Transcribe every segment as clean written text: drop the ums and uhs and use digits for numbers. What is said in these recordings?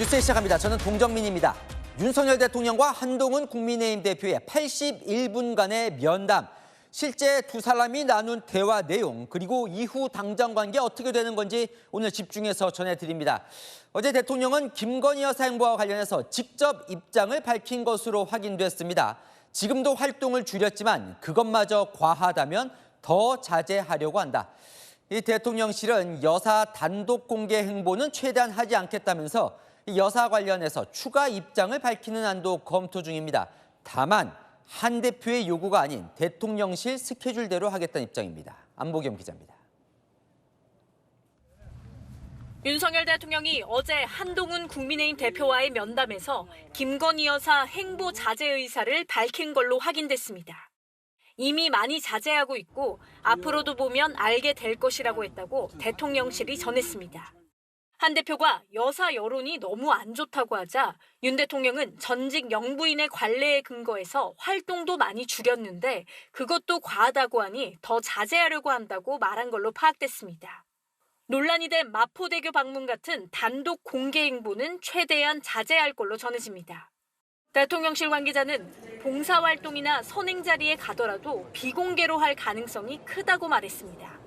뉴스 시작합니다. 저는 동정민입니다. 윤석열 대통령과 한동훈 국민의힘 대표의 81분간의 면담. 실제 두 사람이 나눈 대화 내용 그리고 이후 당정 관계 어떻게 되는 건지 오늘 집중해서 전해드립니다. 어제 대통령은 김건희 여사 행보와 관련해서 직접 입장을 밝힌 것으로 확인됐습니다. 지금도 활동을 줄였지만 그것마저 과하다면 더 자제하려고 한다. 이 대통령실은 여사 단독 공개 행보는 최대한 하지 않겠다면서 여사 관련해서 추가 입장을 밝히는 안도 검토 중입니다. 다만 한 대표의 요구가 아닌 대통령실 스케줄대로 하겠다는 입장입니다. 안보겸 기자입니다. 윤석열 대통령이 어제 한동훈 국민의힘 대표와의 면담에서 김건희 여사 행보 자제 의사를 밝힌 걸로 확인됐습니다. 이미 많이 자제하고 있고 앞으로도 보면 알게 될 것이라고 했다고 대통령실이 전했습니다. 한 대표가 여사 여론이 너무 안 좋다고 하자 윤 대통령은 전직 영부인의 관례에 근거해서 활동도 많이 줄였는데 그것도 과하다고 하니 더 자제하려고 한다고 말한 걸로 파악됐습니다. 논란이 된 마포대교 방문 같은 단독 공개 행보는 최대한 자제할 걸로 전해집니다. 대통령실 관계자는 봉사활동이나 선행 자리에 가더라도 비공개로 할 가능성이 크다고 말했습니다.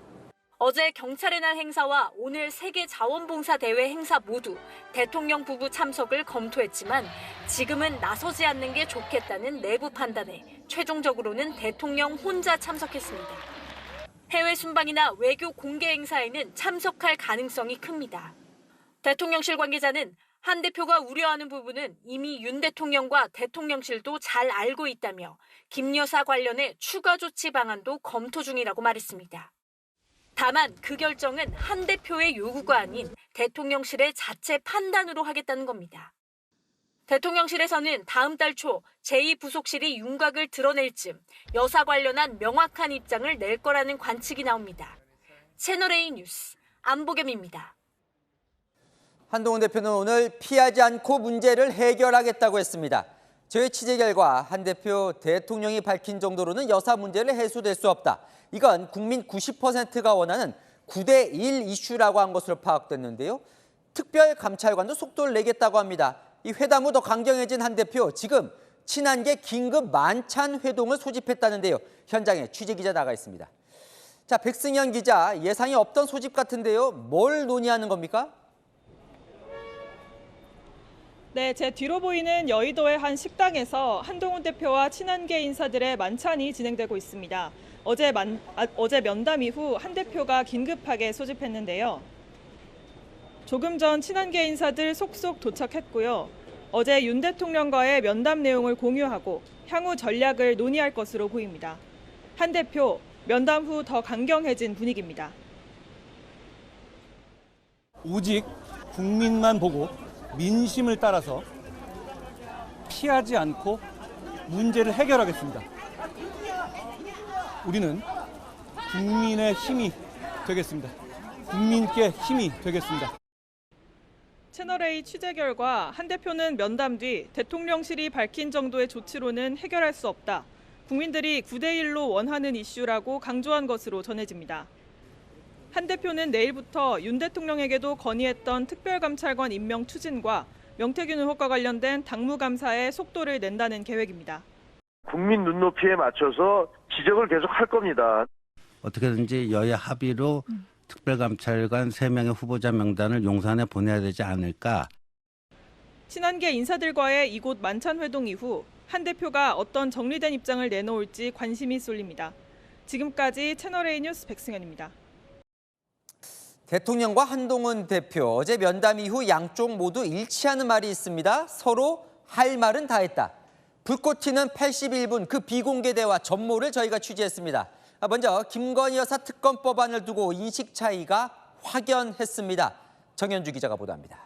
어제 경찰의 날 행사와 오늘 세계자원봉사대회 행사 모두 대통령 부부 참석을 검토했지만 지금은 나서지 않는 게 좋겠다는 내부 판단에 최종적으로는 대통령 혼자 참석했습니다. 해외 순방이나 외교 공개 행사에는 참석할 가능성이 큽니다. 대통령실 관계자는 한 대표가 우려하는 부분은 이미 윤 대통령과 대통령실도 잘 알고 있다며 김 여사 관련해 추가 조치 방안도 검토 중이라고 말했습니다. 다만 그 결정은 한 대표의 요구가 아닌 대통령실의 자체 판단으로 하겠다는 겁니다. 대통령실에서는 다음 달 초 제2부속실이 윤곽을 드러낼 즈음 여사 관련한 명확한 입장을 낼 거라는 관측이 나옵니다. 채널A 뉴스 안보겸입니다. 한동훈 대표는 오늘 피하지 않고 문제를 해결하겠다고 했습니다. 저희 취재 결과 한 대표 대통령이 밝힌 정도로는 여사 문제를 해소될 수 없다. 이건 국민 90%가 원하는 9대1 이슈라고 한 것으로 파악됐는데요. 특별감찰관도 속도를 내겠다고 합니다. 이 회담 후 더 강경해진 한 대표, 지금 친한계 긴급 만찬 회동을 소집했다는데요. 현장에 취재기자 나가 있습니다. 자, 백승현 기자, 예상이 없던 소집 같은데요. 뭘 논의하는 겁니까? 네, 제 뒤로 보이는 여의도의 한 식당에서 한동훈 대표와 친한계 인사들의 만찬이 진행되고 있습니다. 어제 면담 이후 한 대표가 긴급하게 소집했는데요. 조금 전 친한계 인사들 속속 도착했고요. 어제 윤 대통령과의 면담 내용을 공유하고 향후 전략을 논의할 것으로 보입니다. 한 대표, 면담 후 더 강경해진 분위기입니다. 오직 국민만 보고 민심을 따라서 피하지 않고 문제를 해결하겠습니다. 우리는 국민의 힘이 되겠습니다. 국민께 힘이 되겠습니다. 채널A 취재 결과 한 대표는 면담 뒤 대통령실이 밝힌 정도의 조치로는 해결할 수 없다. 국민들이 9대1로 원하는 이슈라고 강조한 것으로 전해집니다. 한 대표는 내일부터 윤 대통령에게도 건의했던 특별감찰관 임명 추진과 명태균 의혹과 관련된 당무감사에 속도를 낸다는 계획입니다. 국민 눈높이에 맞춰서 지적을 계속 할 겁니다. 어떻게든지 여야 합의로 특별감찰관 3명의 후보자 명단을 용산에 보내야 되지 않을까. 친한계 인사들과의 이곳 만찬 회동 이후 한 대표가 어떤 정리된 입장을 내놓을지 관심이 쏠립니다. 지금까지 채널A 뉴스 백승현입니다. 대통령과 한동훈 대표, 어제 면담 이후 양쪽 모두 일치하는 말이 있습니다. 서로 할 말은 다 했다. 불꽃 튀는 81분 그 비공개 대화 전모를 저희가 취재했습니다. 먼저 김건희 여사 특검 법안을 두고 인식 차이가 확연했습니다. 정현주 기자가 보도합니다.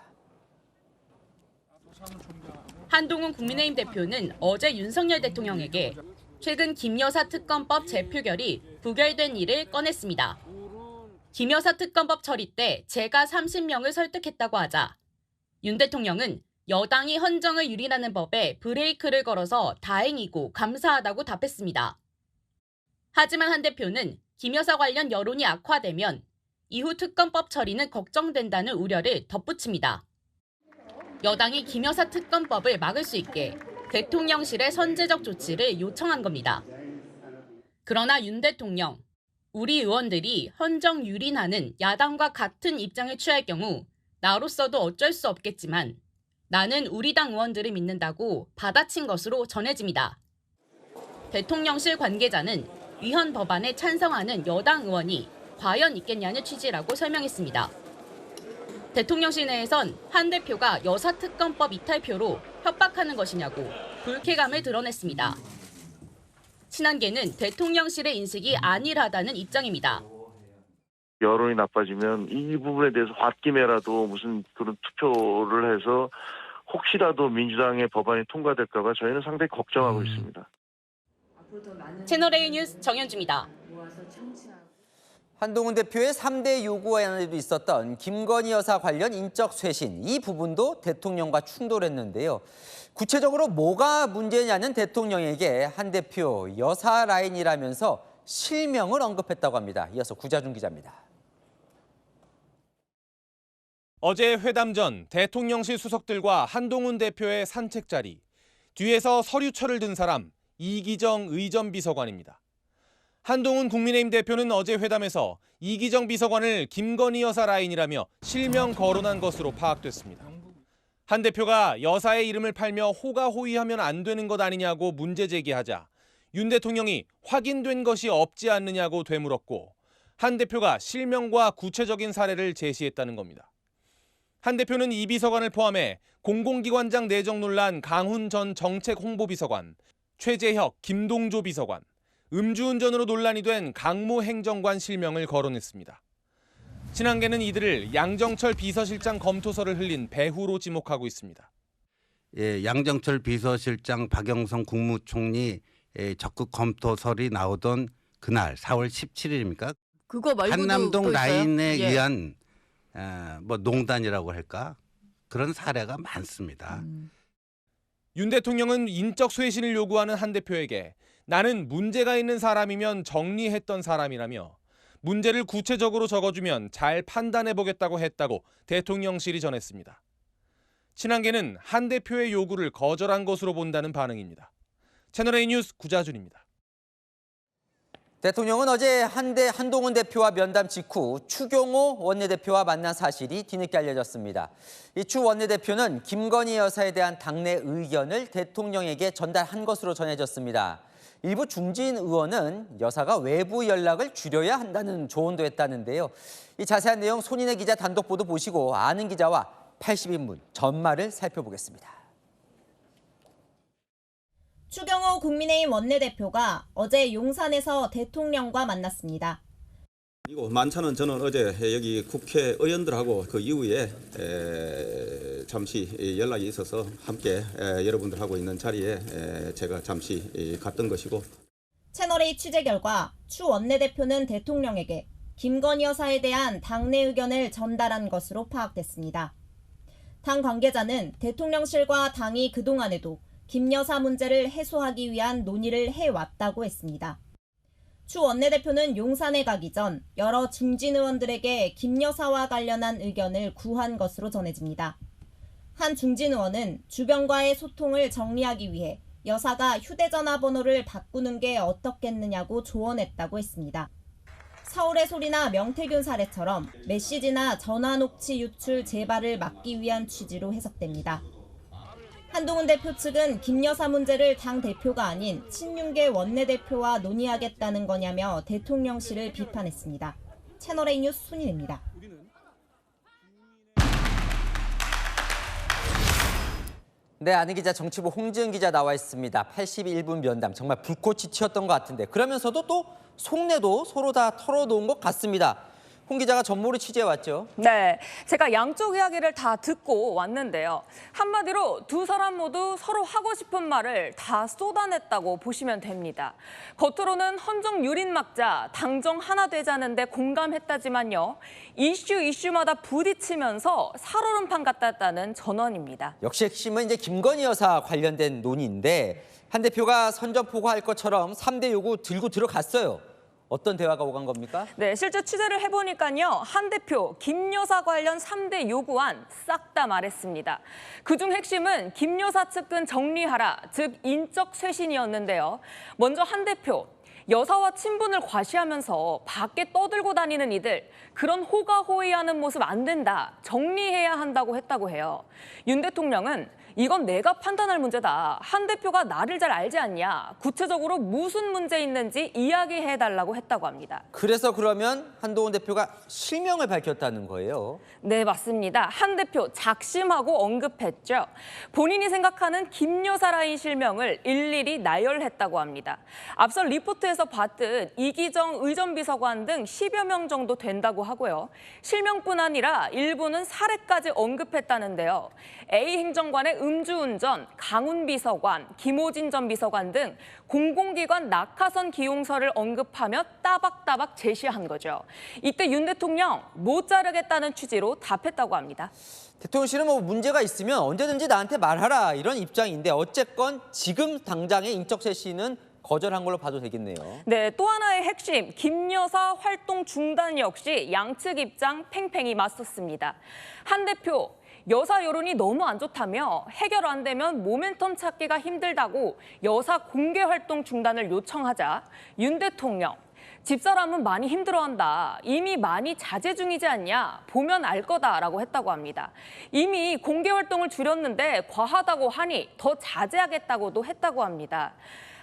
한동훈 국민의힘 대표는 어제 윤석열 대통령에게 최근 김 여사 특검법 재표결이 부결된 일을 꺼냈습니다. 김 여사 특검법 처리 때 제가 30명을 설득했다고 하자 윤 대통령은 여당이 헌정을 유린하는 법에 브레이크를 걸어서 다행이고 감사하다고 답했습니다. 하지만 한 대표는 김 여사 관련 여론이 악화되면 이후 특검법 처리는 걱정된다는 우려를 덧붙입니다. 여당이 김 여사 특검법을 막을 수 있게 대통령실의 선제적 조치를 요청한 겁니다. 그러나 윤 대통령, 우리 의원들이 헌정 유린하는 야당과 같은 입장을 취할 경우 나로서도 어쩔 수 없겠지만 나는 우리 당 의원들을 믿는다고 받아친 것으로 전해집니다. 대통령실 관계자는 위헌 법안에 찬성하는 여당 의원이 과연 있겠냐는 취지라고 설명했습니다. 대통령실 내에선 한 대표가 여사특검법 이탈표로 협박하는 것이냐고 불쾌감을 드러냈습니다. 친한계는 대통령실의 인식이 안일하다는 입장입니다. 여론이 나빠지면 이 부분에 대해서 홧김에라도 무슨 그런 투표를 해서 혹시라도 민주당의 법안이 통과될까 봐 저희는 상당히 걱정하고 있습니다. 채널A 뉴스 정현주입니다. 한동훈 대표의 3대 요구안에도 있었던 김건희 여사 관련 인적 쇄신, 이 부분도 대통령과 충돌했는데요. 구체적으로 뭐가 문제냐는 대통령에게 한 대표 여사 라인이라면서 실명을 언급했다고 합니다. 이어서 구자준 기자입니다. 어제 회담 전 대통령실 수석들과 한동훈 대표의 산책 자리. 뒤에서 서류철을 든 사람 이기정 의전 비서관입니다. 한동훈 국민의힘 대표는 어제 회담에서 이기정 비서관을 김건희 여사 라인이라며 실명 거론한 것으로 파악됐습니다. 한 대표가 여사의 이름을 팔며 호가호위하면 안 되는 것 아니냐고 문제 제기하자 윤 대통령이 확인된 것이 없지 않느냐고 되물었고 한 대표가 실명과 구체적인 사례를 제시했다는 겁니다. 한 대표는 이 비서관을 포함해 공공기관장 내정 논란 강훈 전 정책홍보비서관, 최재혁, 김동조 비서관, 음주운전으로 논란이 된 강모 행정관 실명을 거론했습니다. 친한계는 이들을 양정철 비서실장 검토서를 흘린 배후로 지목하고 있습니다. 예, 양정철 비서실장 박영선 국무총리 적극 검토설이 나오던 그날 4월 17일입니까? 그거 말고도 한남동 또 있어요? 라인에 예. 의한 뭐 농단이라고 할까? 그런 사례가 많습니다. 윤 대통령은 인적 쇄신을 요구하는 한 대표에게 나는 문제가 있는 사람이면 정리했던 사람이라며 문제를 구체적으로 적어주면 잘 판단해보겠다고 했다고 대통령실이 전했습니다. 친한계는 한 대표의 요구를 거절한 것으로 본다는 반응입니다. 채널A 뉴스 구자준입니다. 대통령은 어제 한동훈 대표와 면담 직후 추경호 원내대표와 만난 사실이 뒤늦게 알려졌습니다. 이 추 원내대표는 김건희 여사에 대한 당내 의견을 대통령에게 전달한 것으로 전해졌습니다. 일부 중진 의원은 여사가 외부 연락을 줄여야 한다는 조언도 했다는데요. 이 자세한 내용 손인혜 기자 단독 보도 보시고 아는 기자와 80인분 전말을 살펴보겠습니다. 추경호 국민의힘 원내대표가 어제 용산에서 대통령과 만났습니다. 그리고 만찬은 저는 어제 여기 국회의원들하고 그 이후에 잠시 연락이 있어서 함께 여러분들하고 있는 자리에 제가 잠시 갔던 것이고. 채널A 취재 결과 추 원내대표는 대통령에게 김건희 여사에 대한 당내 의견을 전달한 것으로 파악됐습니다. 당 관계자는 대통령실과 당이 그동안에도 김 여사 문제를 해소하기 위한 논의를 해왔다고 했습니다. 추 원내대표는 용산에 가기 전 여러 중진 의원들에게 김 여사와 관련한 의견을 구한 것으로 전해집니다. 한 중진 의원은 주변과의 소통을 정리하기 위해 여사가 휴대전화 번호를 바꾸는 게 어떻겠느냐고 조언했다고 했습니다. 서울의 소리나 명태균 사례처럼 메시지나 전화 녹취 유출 재발을 막기 위한 취지로 해석됩니다. 한동훈 대표 측은 김 여사 문제를 당 대표가 아닌 친윤계 원내대표와 논의하겠다는 거냐며 대통령실을 비판했습니다. 채널A 뉴스 손인혜입니다. 네, 아는 기자 정치부 홍지은 기자 나와 있습니다. 81분 면담 정말 불꽃이 튀었던 것 같은데 그러면서도 또 속내도 서로 다 털어놓은 것 같습니다. 홍 기자가 전모를 취재해 왔죠. 네, 제가 양쪽 이야기를 다 듣고 왔는데요. 한마디로 두 사람 모두 서로 하고 싶은 말을 다 쏟아냈다고 보시면 됩니다. 겉으로는 헌정 유린 막자, 당정 하나 되자는데 공감했다지만요. 이슈마다 부딪히면서 살얼음판 같았다는 전언입니다. 역시 핵심은 이제 김건희 여사 관련된 논의인데 한 대표가 선전포고할 것처럼 3대 요구 들고 들어갔어요. 어떤 대화가 오간 겁니까? 네, 실제 취재를 해보니까요. 한 대표, 김 여사 관련 3대 요구안 싹 다 말했습니다. 그중 핵심은 김 여사 측근 정리하라, 즉 인적 쇄신이었는데요. 먼저 한 대표, 여사와 친분을 과시하면서 밖에 떠들고 다니는 이들, 그런 호가호위하는 모습 안 된다, 정리해야 한다고 했다고 해요. 윤 대통령은 이건 내가 판단할 문제다. 한 대표가 나를 잘 알지 않냐. 구체적으로 무슨 문제 있는지 이야기해달라고 했다고 합니다. 그래서 그러면 한동훈 대표가 실명을 밝혔다는 거예요? 네, 맞습니다. 한 대표 작심하고 언급했죠. 본인이 생각하는 김 여사 라인 실명을 일일이 나열했다고 합니다. 앞서 리포트에서 봤듯 이기정 의전비서관 등 10여 명 정도 된다고 하고요. 실명뿐 아니라 일부는 사례까지 언급했다는데요. A 행정관의 음주운전, 강훈 비서관, 김호진 전 비서관 등 공공기관 낙하선 기용서를 언급하며 따박따박 제시한 거죠. 이때 윤 대통령 못 자르겠다는 취지로 답했다고 합니다. 대통령실은 뭐 문제가 있으면 언제든지 나한테 말하라 이런 입장인데 어쨌건 지금 당장의 인적 쇄신은 거절한 걸로 봐도 되겠네요. 네, 또 하나의 핵심, 김 여사 활동 중단 역시 양측 입장 팽팽히 맞섰습니다. 한 대표, 여사 여론이 너무 안 좋다며 해결 안 되면 모멘텀 찾기가 힘들다고 여사 공개 활동 중단을 요청하자 윤 대통령, 집사람은 많이 힘들어한다. 이미 많이 자제 중이지 않냐. 보면 알 거다라고 했다고 합니다. 이미 공개 활동을 줄였는데 과하다고 하니 더 자제하겠다고도 했다고 합니다.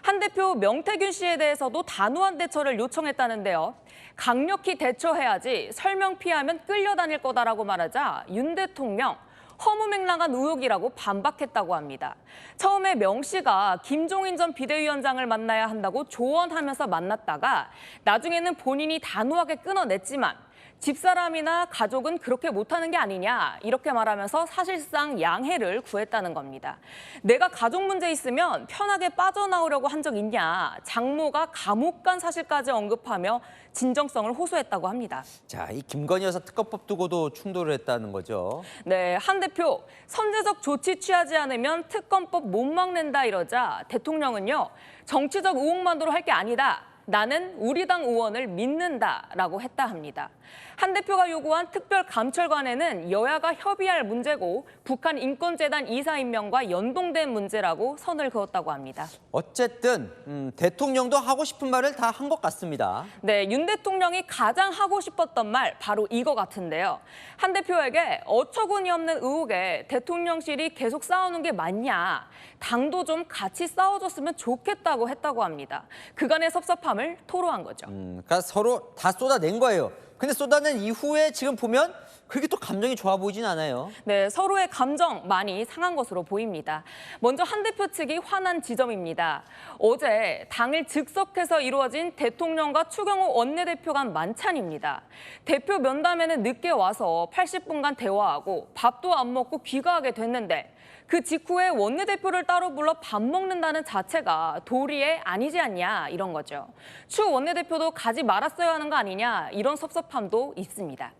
한 대표 명태균 씨에 대해서도 단호한 대처를 요청했다는데요. 강력히 대처해야지 설명 피하면 끌려다닐 거다라고 말하자 윤 대통령 허무맹랑한 의혹이라고 반박했다고 합니다. 처음에 명 씨가 김종인 전 비대위원장을 만나야 한다고 조언하면서 만났다가 나중에는 본인이 단호하게 끊어냈지만 집사람이나 가족은 그렇게 못하는 게 아니냐 이렇게 말하면서 사실상 양해를 구했다는 겁니다. 내가 가족 문제 있으면 편하게 빠져나오려고 한 적 있냐. 장모가 감옥 간 사실까지 언급하며 진정성을 호소했다고 합니다. 자, 이 김건희 여사 특검법 두고도 충돌을 했다는 거죠. 네, 한 대표 선제적 조치 취하지 않으면 특검법 못 막는다 이러자 대통령은요. 정치적 의혹만으로 할 게 아니다. 나는 우리 당 의원을 믿는다라고 했다 합니다. 한 대표가 요구한 특별감찰관에는 여야가 협의할 문제고 북한인권재단 이사 임명과 연동된 문제라고 선을 그었다고 합니다. 어쨌든 대통령도 하고 싶은 말을 다 한 것 같습니다. 네, 윤 대통령이 가장 하고 싶었던 말 바로 이거 같은데요. 한 대표에게 어처구니 없는 의혹에 대통령실이 계속 싸우는 게 맞냐. 당도 좀 같이 싸워줬으면 좋겠다고 했다고 합니다. 그간의 섭섭함을 토로한 거죠. 그러니까 서로 다 쏟아낸 거예요. 근데 쏟아낸 이후에 지금 보면 그렇게 또 감정이 좋아 보이진 않아요. 네, 서로의 감정 많이 상한 것으로 보입니다. 먼저 한 대표 측이 화난 지점입니다. 어제 당일 즉석해서 이루어진 대통령과 추경호 원내대표 간 만찬입니다. 대표 면담에는 늦게 와서 80분간 대화하고 밥도 안 먹고 귀가하게 됐는데 그 직후에 원내대표를 따로 불러 밥 먹는다는 자체가 도리에 아니지 않냐 이런 거죠. 추 원내대표도 가지 말았어야 하는 거 아니냐 이런 섭섭함도 있습니다.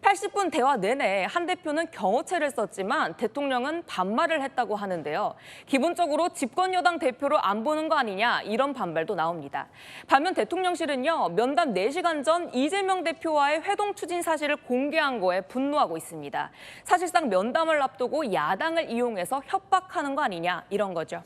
80분 대화 내내 한 대표는 경호체를 썼지만 대통령은 반말을 했다고 하는데요. 기본적으로 집권 여당 대표로 안 보는 거 아니냐 이런 반발도 나옵니다. 반면 대통령실은요. 면담 4시간 전 이재명 대표와의 회동 추진 사실을 공개한 거에 분노하고 있습니다. 사실상 면담을 앞두고 야당을 이용해서 협박하는 거 아니냐 이런 거죠.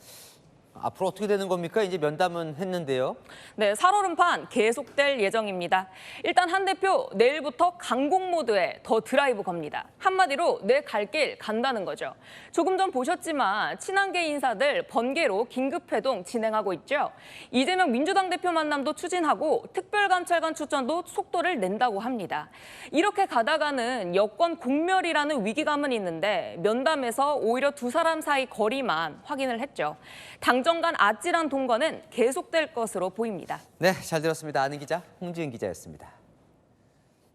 앞으로 어떻게 되는 겁니까? 이제 면담은 했는데요. 네, 살얼음판 계속될 예정입니다. 일단 한 대표 내일부터 강공 모드에 더 드라이브 겁니다. 한마디로 내 갈 길 간다는 거죠. 조금 전 보셨지만 친한계 인사들 번개로 긴급회동 진행하고 있죠. 이재명 민주당 대표 만남도 추진하고 특별감찰관 추천도 속도를 낸다고 합니다. 이렇게 가다가는 여권 공멸이라는 위기감은 있는데 면담에서 오히려 두 사람 사이 거리만 확인을 했죠. 당정 간 아찔한 동거는 계속될 것으로 보입니다. 네, 잘 들었습니다. 아는 기자 홍지은 기자였습니다.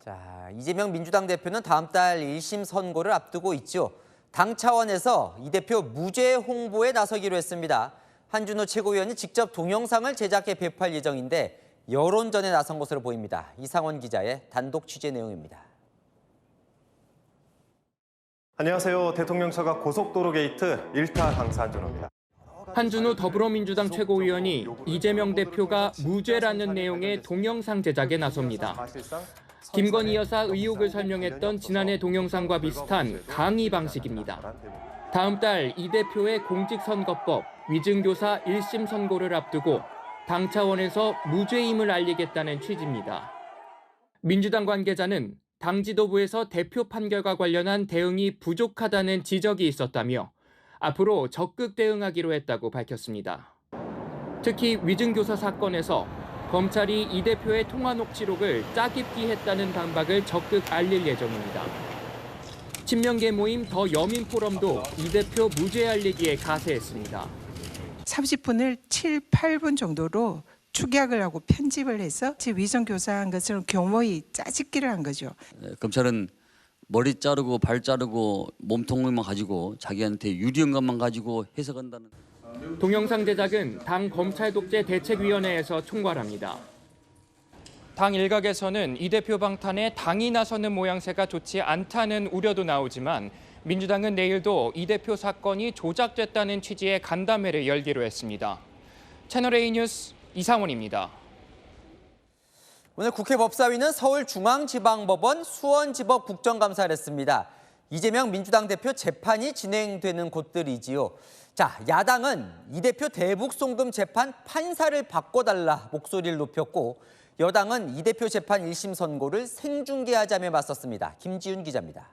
자, 이재명 민주당 대표는 다음 달 1심 선고를 앞두고 있죠. 당 차원에서 이 대표 무죄 홍보에 나서기로 했습니다. 한준호 최고위원이 직접 동영상을 제작해 배포할 예정인데 여론전에 나선 것으로 보입니다. 이상원 기자의 단독 취재 내용입니다. 안녕하세요. 대통령 처가 고속도로 게이트 1타 강사 한준호입니다. 한준우 더불어민주당 최고위원이 이재명 대표가 무죄라는 내용의 동영상 제작에 나섭니다. 김건희 여사 의혹을 설명했던 지난해 동영상과 비슷한 강의 방식입니다. 다음 달 이 대표의 공직선거법 위증교사 1심 선고를 앞두고 당 차원에서 무죄임을 알리겠다는 취지입니다. 민주당 관계자는 당 지도부에서 대표 판결과 관련한 대응이 부족하다는 지적이 있었다며 앞으로 적극 대응하기로 했다고 밝혔습니다. 특히 위증교사 사건에서 검찰이 이 대표의 통화 녹취록을 짜깁기 했다는 반박을 적극 알릴 예정입니다. 친명계 모임 더 여민 포럼도 이 대표 무죄 알리기에 가세했습니다. 30분을 7, 8분 정도로 축약을 하고 편집을 해서 위정교사한 것처럼 교모의 짜집기를 한 거죠. 검찰은 머리 자르고 발 자르고 몸통만 가지고 자기한테 유리한 것만 가지고 해석한다는. 동영상 제작은 당 검찰독재 대책위원회에서 총괄합니다. 당 일각에서는 이 대표 방탄에 당이 나서는 모양새가 좋지 않다는 우려도 나오지만 민주당은 내일도 이 대표 사건이 조작됐다는 취지의 간담회를 열기로 했습니다. 채널A 뉴스 이상원입니다. 오늘 국회 법사위는 서울중앙지방법원 수원지법 국정감사를 했습니다. 이재명 민주당 대표 재판이 진행되는 곳들이지요. 자, 야당은 이 대표 대북 송금 재판 판사를 바꿔달라 목소리를 높였고 여당은 이 대표 재판 1심 선고를 생중계하자며 맞섰습니다. 김지윤 기자입니다.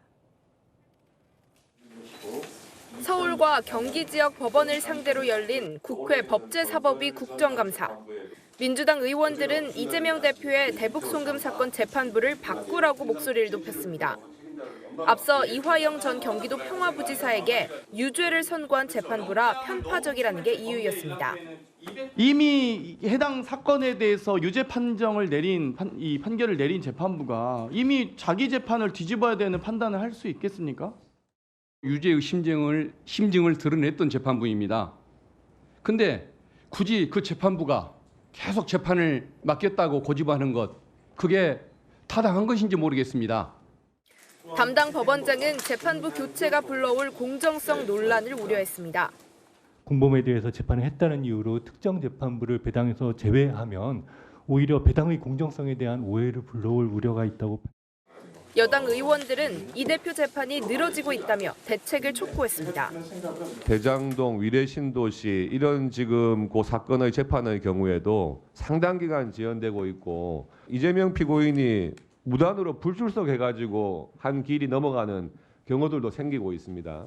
서울과 경기 지역 법원을 상대로 열린 국회 법제사법위 국정감사. 민주당 의원들은 이재명 대표의 대북 송금 사건 재판부를 바꾸라고 목소리를 높였습니다. 앞서 이화영 전 경기도 평화부지사에게 유죄를 선고한 재판부라 편파적이라는 게 이유였습니다. 이미 해당 사건에 대해서 유죄 판정을 내린 이 판결을 내린 재판부가 이미 자기 재판을 뒤집어야 되는 판단을 할 수 있겠습니까? 유죄의 심증을 드러냈던 재판부입니다. 근데 굳이 그 재판부가 계속 재판을 맡겼다고 고집하는 것, 그게 타당한 것인지 모르겠습니다. 담당 법원장은 재판부 교체가 불러올 공정성 논란을 우려했습니다. 공범에 대해서 재판을 했다는 이유로 특정 재판부를 배당에서 제외하면 오히려 배당의 공정성에 대한 오해를 불러올 우려가 있다고. 여당 의원들은 이 대표 재판이 늘어지고 있다며 대책을 촉구했습니다. 대장동 위례신도시 이런 지금 그 사건의 재판의 경우에도 상당 기간 지연되고 있고 이재명 피고인이 무단으로 불출석해가지고 한 길이 넘어가는 경우들도 생기고 있습니다.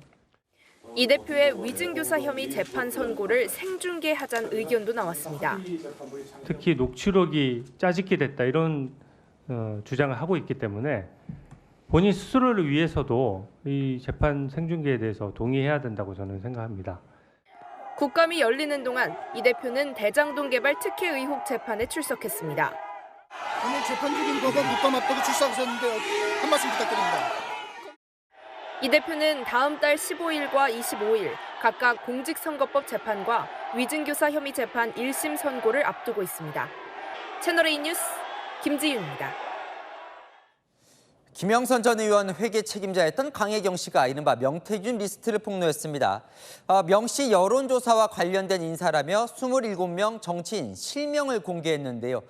이 대표의 위증교사 혐의 재판 선고를 생중계하자는 의견도 나왔습니다. 특히 녹취록이 짜집기 됐다 이런 주장을 하고 있기 때문에 본인 스스로를 위해서도 이 재판 생중계에 대해서 동의해야 된다고 저는 생각합니다. 국감이 열리는 동안 이 대표는 대장동 개발 특혜 의혹 재판에 출석했습니다. 오늘 재판 중인 법원 국감 앞두고 출석하셨는데 한 말씀 부탁드립니다. 이 대표는 다음 달 15일과 25일 각각 공직선거법 재판과 위증교사 혐의 재판 1심 선고를 앞두고 있습니다. 채널A 뉴스 김지윤입니다. 김영선 전 의원 회계 책임자였던 강혜경 씨가 이른바 명태균 리스트를 폭로했습니다. 명 씨 여론조사와 관련된 인사라며 27명 정치인 실명을 공개했는데요.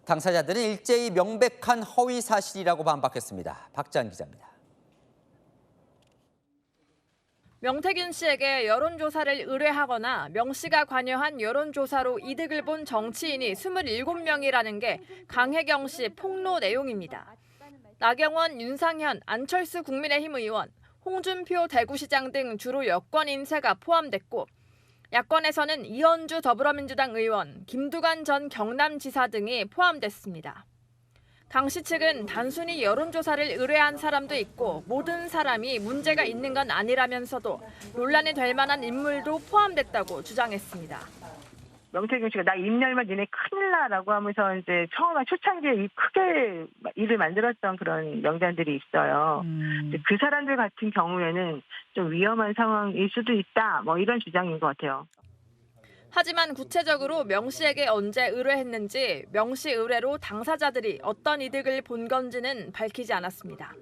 당사자들은 일제히 명백한 허위 사실이라고 반박했습니다. 박지한 기자입니다. 명태균 씨에게 여론조사를 의뢰하거나 명 씨가 관여한 여론조사로 이득을 본 정치인이 27명이라는 게 강혜경 씨 폭로 내용입니다. 나경원, 윤상현, 안철수 국민의힘 의원, 홍준표 대구시장 등 주로 여권 인사가 포함됐고 야권에서는 이현주 더불어민주당 의원, 김두관 전 경남지사 등이 포함됐습니다. 강 씨 측은 단순히 여론조사를 의뢰한 사람도 있고 모든 사람이 문제가 있는 건 아니라면서도 논란이 될 만한 인물도 포함됐다고 주장했습니다. 명태균 씨가 나 입 열면 니네 큰일 나라고 하면서 이제 처음에 초창기에 크게 일을 만들었던 그런 명단들이 있어요. 그 사람들 같은 경우에는 좀 위험한 상황일 수도 있다. 뭐 이런 주장인 것 같아요. 하지만 구체적으로 명 씨에게 언제 의뢰했는지 명 씨 의뢰로 당사자들이 어떤 이득을 본 건지는 밝히지 않았습니다.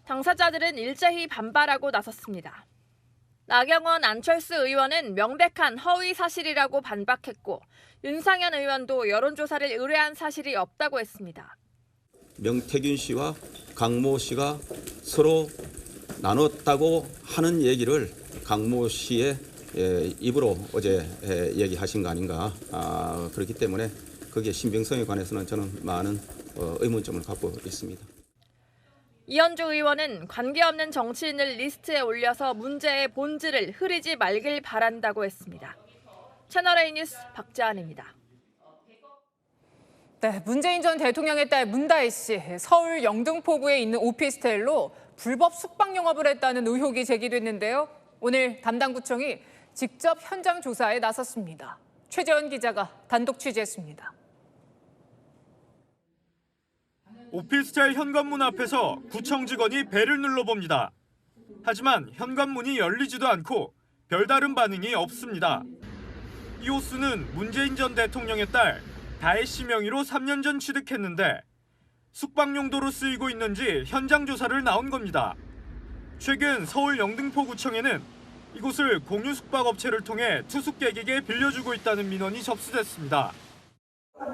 당사자들은 일제히 반발하고 나섰습니다. 나경원, 안철수 의원은 명백한 허위 사실이라고 반박했고 윤상현 의원도 여론조사를 의뢰한 사실이 없다고 했습니다. 명태균 씨와 강모 씨가 서로 나눴다고 하는 얘기를 강모 씨의 입으로 어제 얘기하신 거 아닌가. 그렇기 때문에 거기에 신빙성에 관해서는 저는 많은 의문점을 갖고 있습니다. 이현주 의원은 관계없는 정치인을 리스트에 올려서 문제의 본질을 흐리지 말길 바란다고 했습니다. 채널A 뉴스 박지안입니다. 네, 문재인 전 대통령의 딸 문다혜 씨, 서울 영등포구에 있는 오피스텔로 불법 숙박 영업을 했다는 의혹이 제기됐는데요. 오늘 담당 구청이 직접 현장 조사에 나섰습니다. 최재원 기자가 단독 취재했습니다. 오피스텔 현관문 앞에서 구청 직원이 벨을 눌러봅니다. 하지만 현관문이 열리지도 않고 별다른 반응이 없습니다. 이 호수는 문재인 전 대통령의 딸 다혜 씨 명의로 3년 전 취득했는데 숙박 용도로 쓰이고 있는지 현장 조사를 나온 겁니다. 최근 서울 영등포구청에는 이곳을 공유 숙박업체를 통해 투숙객에게 빌려주고 있다는 민원이 접수됐습니다.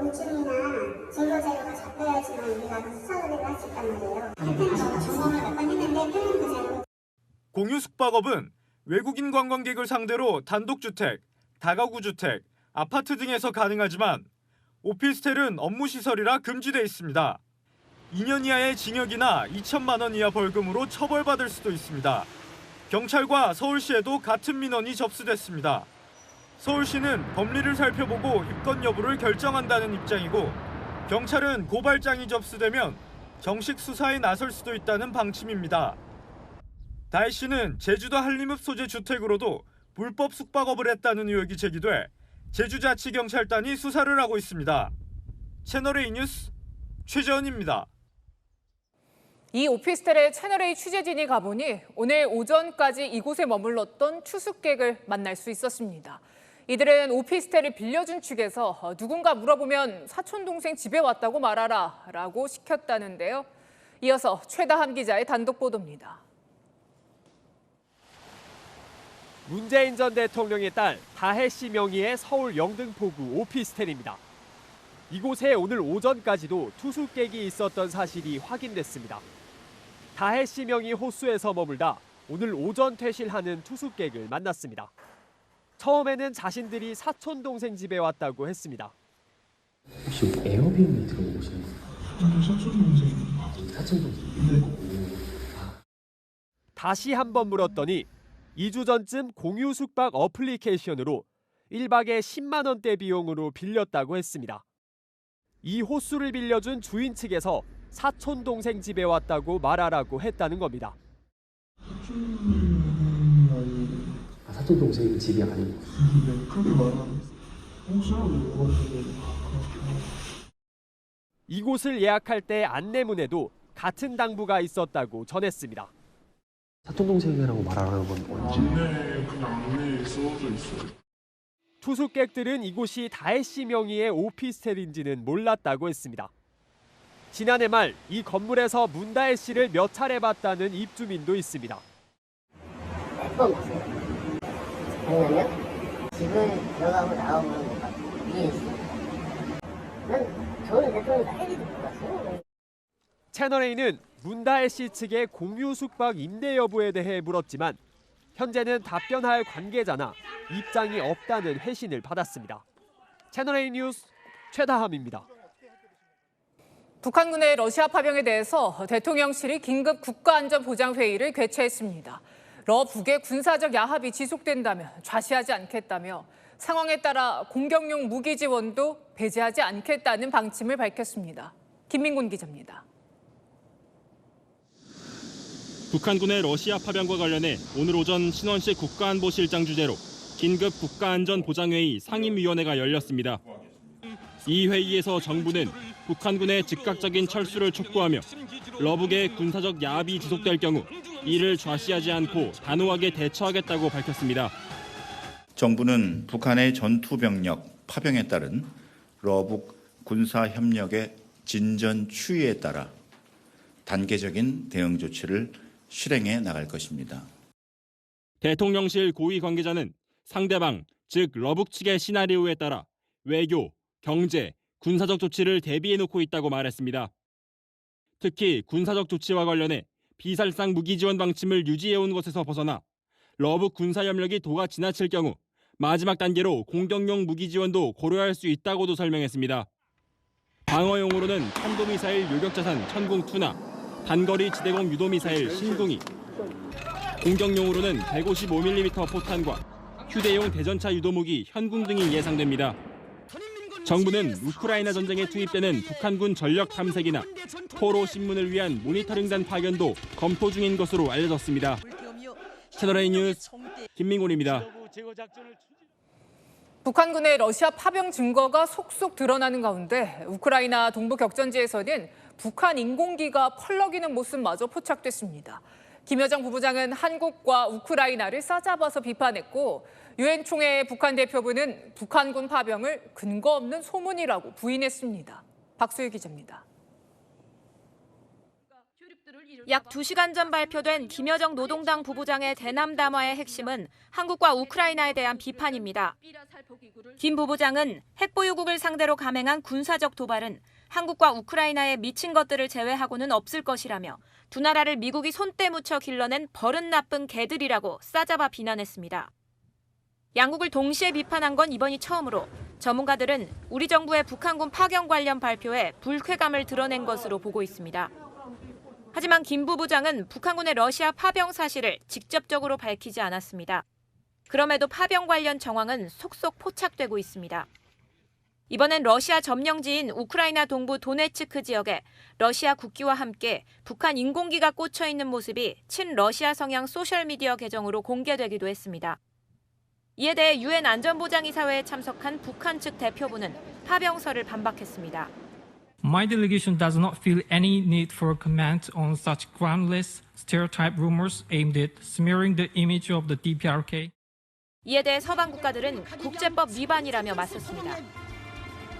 물증이나 증거 자료가 잡혀야지만 우리가 수사를 할 수 있단 말이에요. 그때는 점검을 몇 번 했는데 표현도 자료. 공유 숙박업은 외국인 관광객을 상대로 단독주택, 다가구 주택, 아파트 등에서 가능하지만 오피스텔은 업무시설이라 금지돼 있습니다. 2년 이하의 징역이나 2천만 원 이하 벌금으로 처벌받을 수도 있습니다. 경찰과 서울시에도 같은 민원이 접수됐습니다. 서울시는 법리를 살펴보고 입건 여부를 결정한다는 입장이고 경찰은 고발장이 접수되면 정식 수사에 나설 수도 있다는 방침입니다. 다혜 씨는 제주도 한림읍 소재 주택으로도 불법 숙박업을 했다는 의혹이 제기돼 제주자치경찰단이 수사를 하고 있습니다. 채널A 뉴스 최재원입니다. 이 오피스텔에 채널A 취재진이 가보니 오늘 오전까지 이곳에 머물렀던 투숙객을 만날 수 있었습니다. 이들은 오피스텔을 빌려준 측에서 누군가 물어보면 사촌동생 집에 왔다고 말하라 라고 시켰다는데요. 이어서 최다함 기자의 단독 보도입니다. 문재인 전 대통령의 딸 다혜 씨 명의의 서울 영등포구 오피스텔입니다. 이곳에 오늘 오전까지도 투숙객이 있었던 사실이 확인됐습니다. 다혜 씨 명의 호수에서 머물다 오늘 오전 퇴실하는 투숙객을 만났습니다. 처음에는 자신들이 사촌 동생 집에 왔다고 했습니다. 혹시 에어비앤비 들어보신 거예요? 사촌 동생. 다시 한번 물었더니 2주 전쯤 공유 숙박 어플리케이션으로 1박에 10만 원대 비용으로 빌렸다고 했습니다. 이 호수를 빌려준 주인 측에서 사촌 동생 집에 왔다고 말하라고 했다는 겁니다. 사촌 동생 집이 아니고. 이곳을 예약할 때 안내문에도 같은 당부가 있었다고 전했습니다. 사촌 동생이라고 말하는 건 언제? 안내에 써져 있어요. 투숙객들은 이곳이 다혜 씨 명의의 오피스텔인지는 몰랐다고 했습니다. 지난해 말 이 건물에서 문다혜 씨를 몇 차례 봤다는 입주민도 있습니다. 몇 번 봤어요. 왜냐면 집을 들어가고 나오면 위에 있어요. 난 저는 대통령 딸기도 못 봤어요. 채널A는 문다혜 씨 측의 공유 숙박 임대 여부에 대해 물었지만 현재는 답변할 관계자나 입장이 없다는 회신을 받았습니다. 채널A 뉴스 최다함입니다. 북한군의 러시아 파병에 대해서 대통령실이 긴급 국가안전보장회의를 개최했습니다. 러북의 군사적 야합이 지속된다면 좌시하지 않겠다며 상황에 따라 공격용 무기 지원도 배제하지 않겠다는 방침을 밝혔습니다. 김민곤 기자입니다. 북한군의 러시아 파병과 관련해 오늘 오전 신원식 국가안보실장 주재로 긴급 국가안전보장회의 상임위원회가 열렸습니다. 이 회의에서 정부는 북한군의 즉각적인 철수를 촉구하며 러북의 군사적 야합이 지속될 경우 이를 좌시하지 않고 단호하게 대처하겠다고 밝혔습니다. 정부는 북한의 전투병력 파병에 따른 러북 군사협력의 진전 추이에 따라 단계적인 대응 조치를 실행해 나갈 것입니다. 대통령실 고위 관계자는 상대방, 즉 러북 측의 시나리오에 따라 외교, 경제, 군사적 조치를 대비해놓고 있다고 말했습니다. 특히 군사적 조치와 관련해 비살상 무기 지원 방침을 유지해온 것에서 벗어나 러북 군사협력이 도가 지나칠 경우 마지막 단계로 공격용 무기 지원도 고려할 수 있다고도 설명했습니다. 방어용으로는 탄도미사일 요격자산 천궁2나 단거리 지대공 유도미사일 신궁이, 공격용으로는 155mm 포탄과 휴대용 대전차 유도무기 현궁 등이 예상됩니다. 정부는 우크라이나 전쟁에 투입되는 북한군 전력 탐색이나 포로 신문을 위한 모니터링단 파견도 검토 중인 것으로 알려졌습니다. 채널A 뉴스 김민곤입니다. 북한군의 러시아 파병 증거가 속속 드러나는 가운데 우크라이나 동부 격전지에서는 북한 인공기가 펄럭이는 모습마저 포착됐습니다. 김여정 부부장은 한국과 우크라이나를 싸잡아서 비판했고 유엔 총회 북한 대표부는 북한군 파병을 근거 없는 소문이라고 부인했습니다. 박수희 기자입니다. 약 2시간 전 발표된 김여정 노동당 부부장의 대남 담화의 핵심은 한국과 우크라이나에 대한 비판입니다. 김 부부장은 핵보유국을 상대로 감행한 군사적 도발은 한국과 우크라이나의 미친 것들을 제외하고는 없을 것이라며 두 나라를 미국이 손때 묻혀 길러낸 버릇 나쁜 개들이라고 싸잡아 비난했습니다. 양국을 동시에 비판한 건 이번이 처음으로 전문가들은 우리 정부의 북한군 파견 관련 발표에 불쾌감을 드러낸 것으로 보고 있습니다. 하지만 김 부부장은 북한군의 러시아 파병 사실을 직접적으로 밝히지 않았습니다. 그럼에도 파병 관련 정황은 속속 포착되고 있습니다. 이번엔 러시아 점령지인 우크라이나 동부 도네츠크 지역에 러시아 국기와 함께 북한 인공기가 꽂혀 있는 모습이 친러시아 성향 소셜미디어 계정으로 공개되기도 했습니다. 이에 대해 유엔 안전보장이사회에 참석한 북한 측 대표부는 파병설을 반박했습니다. My delegation does not feel any need for comment on such groundless stereotype rumors aimed at smearing the image of the DPRK. 이에 대해 서방 국가들은 국제법 위반이라며 맞섰습니다.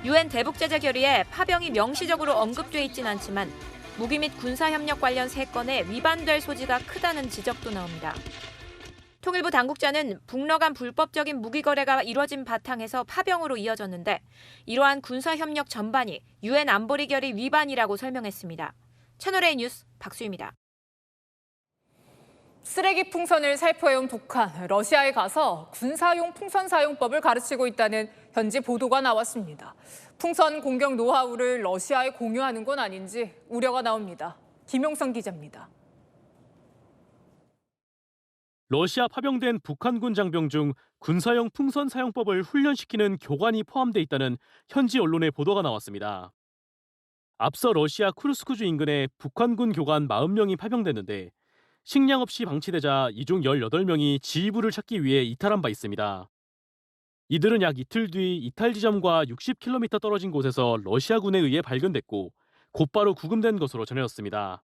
유엔 대북제재 결의에 파병이 명시적으로 언급돼 있진 않지만 무기 및 군사협력 관련 3건에 위반될 소지가 크다는 지적도 나옵니다. 통일부 당국자는 북러 간 불법적인 무기 거래가 이뤄진 바탕에서 파병으로 이어졌는데 이러한 군사협력 전반이 유엔 안보리 결의 위반이라고 설명했습니다. 채널A 뉴스 박수희입니다. 쓰레기 풍선을 살포해온 북한, 러시아에 가서 군사용 풍선 사용법을 가르치고 있다는 현지 보도가 나왔습니다. 풍선 공격 노하우를 러시아에 공유하는 건 아닌지 우려가 나옵니다. 김용성 기자입니다. 러시아 파병된 북한군 장병 중 군사용 풍선 사용법을 훈련시키는 교관이 포함돼 있다는 현지 언론의 보도가 나왔습니다. 앞서 러시아 쿠르스크주 인근에 북한군 교관 40명이 파병됐는데 식량 없이 방치되자 이 중 18명이 지휘부를 찾기 위해 이탈한 바 있습니다. 이들은 약 이틀 뒤 이탈 지점과 60km 떨어진 곳에서 러시아군에 의해 발견됐고 곧바로 구금된 것으로 전해졌습니다.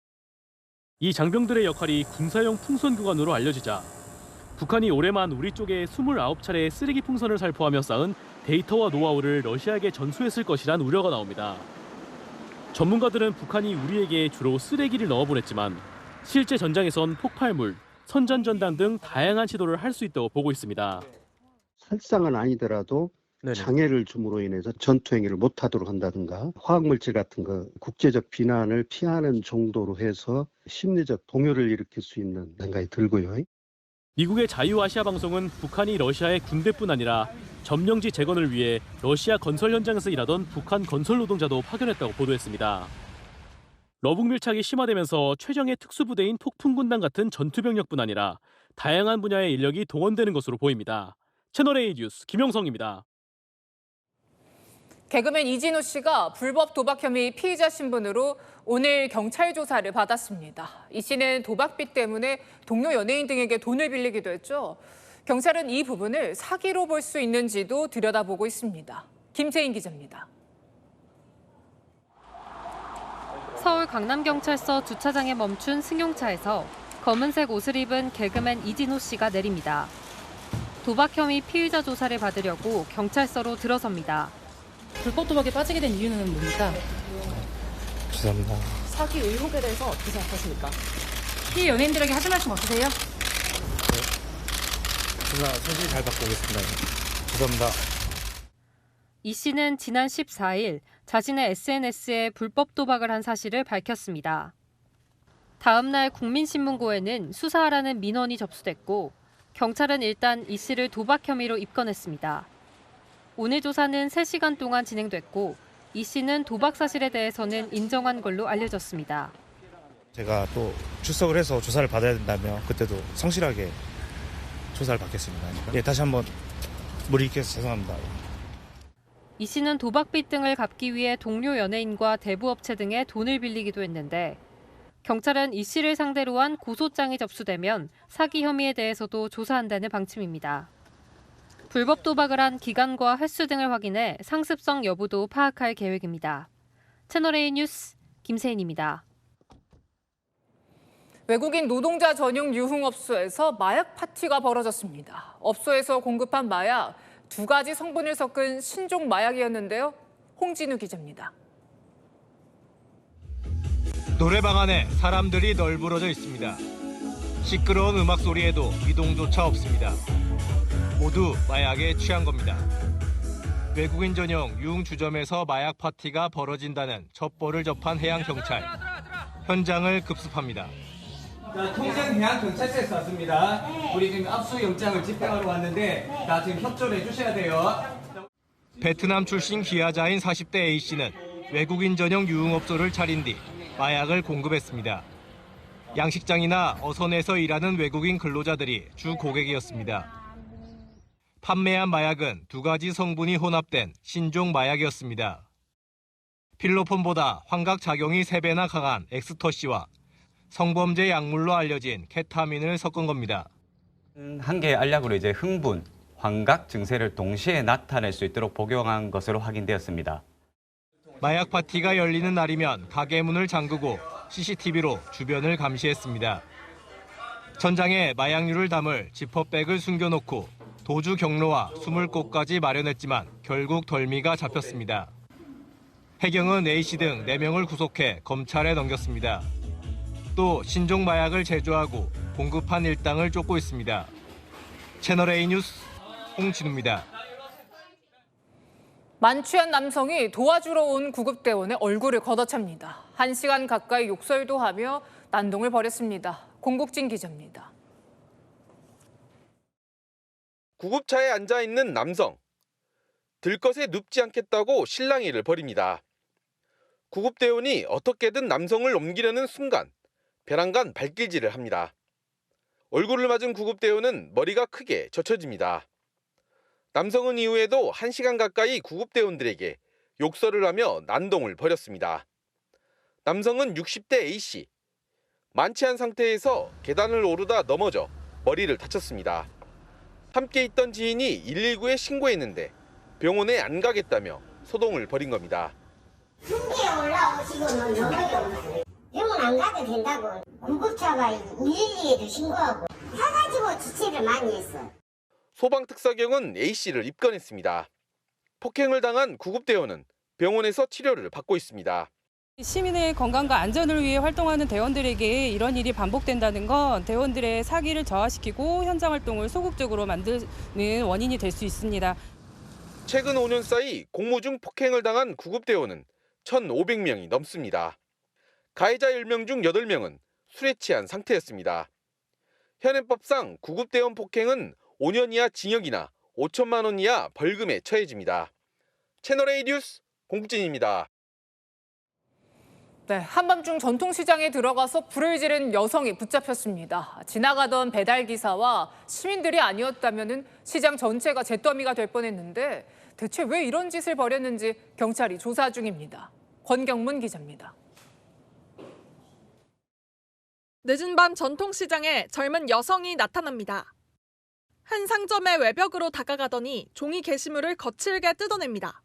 이 장병들의 역할이 군사용 풍선 교관으로 알려지자 북한이 올해만 우리 쪽에 29차례의 쓰레기 풍선을 살포하며 쌓은 데이터와 노하우를 러시아에게 전수했을 것이란 우려가 나옵니다. 전문가들은 북한이 우리에게 주로 쓰레기를 넣어보냈지만 실제 전장에선 폭발물, 선전전당 등 다양한 시도를 할 수 있다고 보고 있습니다. 살상은 아니더라도 장애를 줌으로 인해서 전투행위를 못하도록 한다든가 화학물질 같은 거 국제적 비난을 피하는 정도로 해서 심리적 동요를 일으킬 수 있는 생각이 들고요. 미국의 자유아시아 방송은 북한이 러시아의 군대뿐 아니라 점령지 재건을 위해 러시아 건설 현장에서 일하던 북한 건설 노동자도 파견했다고 보도했습니다. 러북 밀착이 심화되면서 최정예 특수부대인 폭풍군단 같은 전투병력뿐 아니라 다양한 분야의 인력이 동원되는 것으로 보입니다. 채널A 뉴스 김용성입니다. 개그맨 이진우 씨가 불법 도박 혐의 피의자 신분으로 오늘 경찰 조사를 받았습니다. 이 씨는 도박빚 때문에 동료 연예인 등에게 돈을 빌리기도 했죠. 경찰은 이 부분을 사기로 볼 수 있는지도 들여다보고 있습니다. 김세인 기자입니다. 서울 강남경찰서 주차장에 멈춘 승용차에서 검은색 옷을 입은 개그맨 이진우 씨가 내립니다. 도박 혐의 피의자 조사를 받으려고 경찰서로 들어섭니다. 불법 도박에 빠지게 된 이유는 뭡니까? 죄송합니다. 사기 의혹에 대해서 어떻게 생각하십니까? 피해 연예인들에게 하실 말씀 없으세요? 조사 성실히 잘 받고 오겠습니다. 감사합니다. 이 씨는 지난 14일 자신의 SNS에 불법 도박을 한 사실을 밝혔습니다. 다음 날 국민신문고에는 수사하라는 민원이 접수됐고 경찰은 일단 이 씨를 도박 혐의로 입건했습니다. 오늘 조사는 3시간 동안 진행됐고 이 씨는 도박 사실에 대해서는 인정한 걸로 알려졌습니다. 제가 또 출석을 해서 조사를 받아야 된다며 그때도 성실하게 조사를 받겠습니다. 예, 다시 한번 무리 있게 해서 죄송합니다. 이 씨는 도박빚 등을 갚기 위해 동료 연예인과 대부업체 등에 돈을 빌리기도 했는데 경찰은 이 씨를 상대로 한 고소장이 접수되면 사기 혐의에 대해서도 조사한다는 방침입니다. 불법 도박을 한 기간과 횟수 등을 확인해 상습성 여부도 파악할 계획입니다. 채널A 뉴스 김세인입니다. 외국인 노동자 전용 유흥업소에서 마약 파티가 벌어졌습니다. 업소에서 공급한 마약 2가지 성분을 섞은 신종 마약이었는데요. 홍진우 기자입니다. 노래방 안에 사람들이 널브러져 있습니다. 시끄러운 음악 소리에도 미동조차 없습니다. 모두 마약에 취한 겁니다. 외국인 전용 유흥주점에서 마약 파티가 벌어진다는 첩보를 접한 해양경찰. 현장을 급습합니다. 통영해양경찰서에서 왔습니다. 우리 지금 압수영장을 집행하러 왔는데 다 지금 협조를 해주셔야 돼요. 베트남 출신 기아자인 40대 A씨는 외국인 전용 유흥업소를 차린 뒤 마약을 공급했습니다. 양식장이나 어선에서 일하는 외국인 근로자들이 주 고객이었습니다. 판매한 마약은 2가지 성분이 혼합된 신종 마약이었습니다. 필로폰보다 환각작용이 3배나 강한 엑스터시와 성범죄 약물로 알려진 케타민을 섞은 겁니다. 한 개의 알약으로 이제 흥분, 환각 증세를 동시에 나타낼 수 있도록 복용한 것으로 확인되었습니다. 마약 파티가 열리는 날이면 가게 문을 잠그고 CCTV로 주변을 감시했습니다. 천장에 마약류를 담을 지퍼백을 숨겨놓고 도주 경로와 숨을 곳까지 마련했지만 결국 덜미가 잡혔습니다. 해경은 A씨 등 4명을 구속해 검찰에 넘겼습니다. 또 신종 마약을 제조하고 공급한 일당을 쫓고 있습니다. 채널A 뉴스 홍진우입니다. 만취한 남성이 도와주러 온 구급대원의 얼굴을 걷어찹니다. 1시간 가까이 욕설도 하며 난동을 벌였습니다. 공국진 기자입니다. 구급차에 앉아있는 남성. 들것에 눕지 않겠다고 실랑이를 벌입니다. 구급대원이 어떻게든 남성을 옮기려는 순간 배란간 발길질을 합니다. 얼굴을 맞은 구급대원은 머리가 크게 젖혀집니다. 남성은 이후에도 1시간 가까이 구급대원들에게 욕설을 하며 난동을 벌였습니다. 남성은 60대 A씨. 만취한 상태에서 계단을 오르다 넘어져 머리를 다쳤습니다. 함께 있던 지인이 119에 신고했는데 병원에 안 가겠다며 소동을 벌인 겁니다. 흉기에 올라오시고는 영역이 없어요. 병원 안 가도 된다고. 구급차가 112에도 신고하고 사가지고 지체를 많이 했어요. 소방특사경은 A씨를 입건했습니다. 폭행을 당한 구급대원은 병원에서 치료를 받고 있습니다. 시민의 건강과 안전을 위해 활동하는 대원들에게 이런 일이 반복된다는 건 대원들의 사기를 저하시키고 현장 활동을 소극적으로 만드는 원인이 될 수 있습니다. 최근 5년 사이 공무 중 폭행을 당한 구급대원은 1,500명이 넘습니다. 가해자 10명 중 8명은 술에 취한 상태였습니다. 현행법상 구급대원 폭행은 5년 이하 징역이나 5천만 원 이하 벌금에 처해집니다. 채널A 뉴스 공국진입니다. 네, 한밤중 전통시장에 들어가서 불을 지른 여성이 붙잡혔습니다. 지나가던 배달기사와 시민들이 아니었다면 시장 전체가 잿더미가 될 뻔했는데 대체 왜 이런 짓을 벌였는지 경찰이 조사 중입니다. 권경문 기자입니다. 늦은 밤 전통시장에 젊은 여성이 나타납니다. 한 상점의 외벽으로 다가가더니 종이 게시물을 거칠게 뜯어냅니다.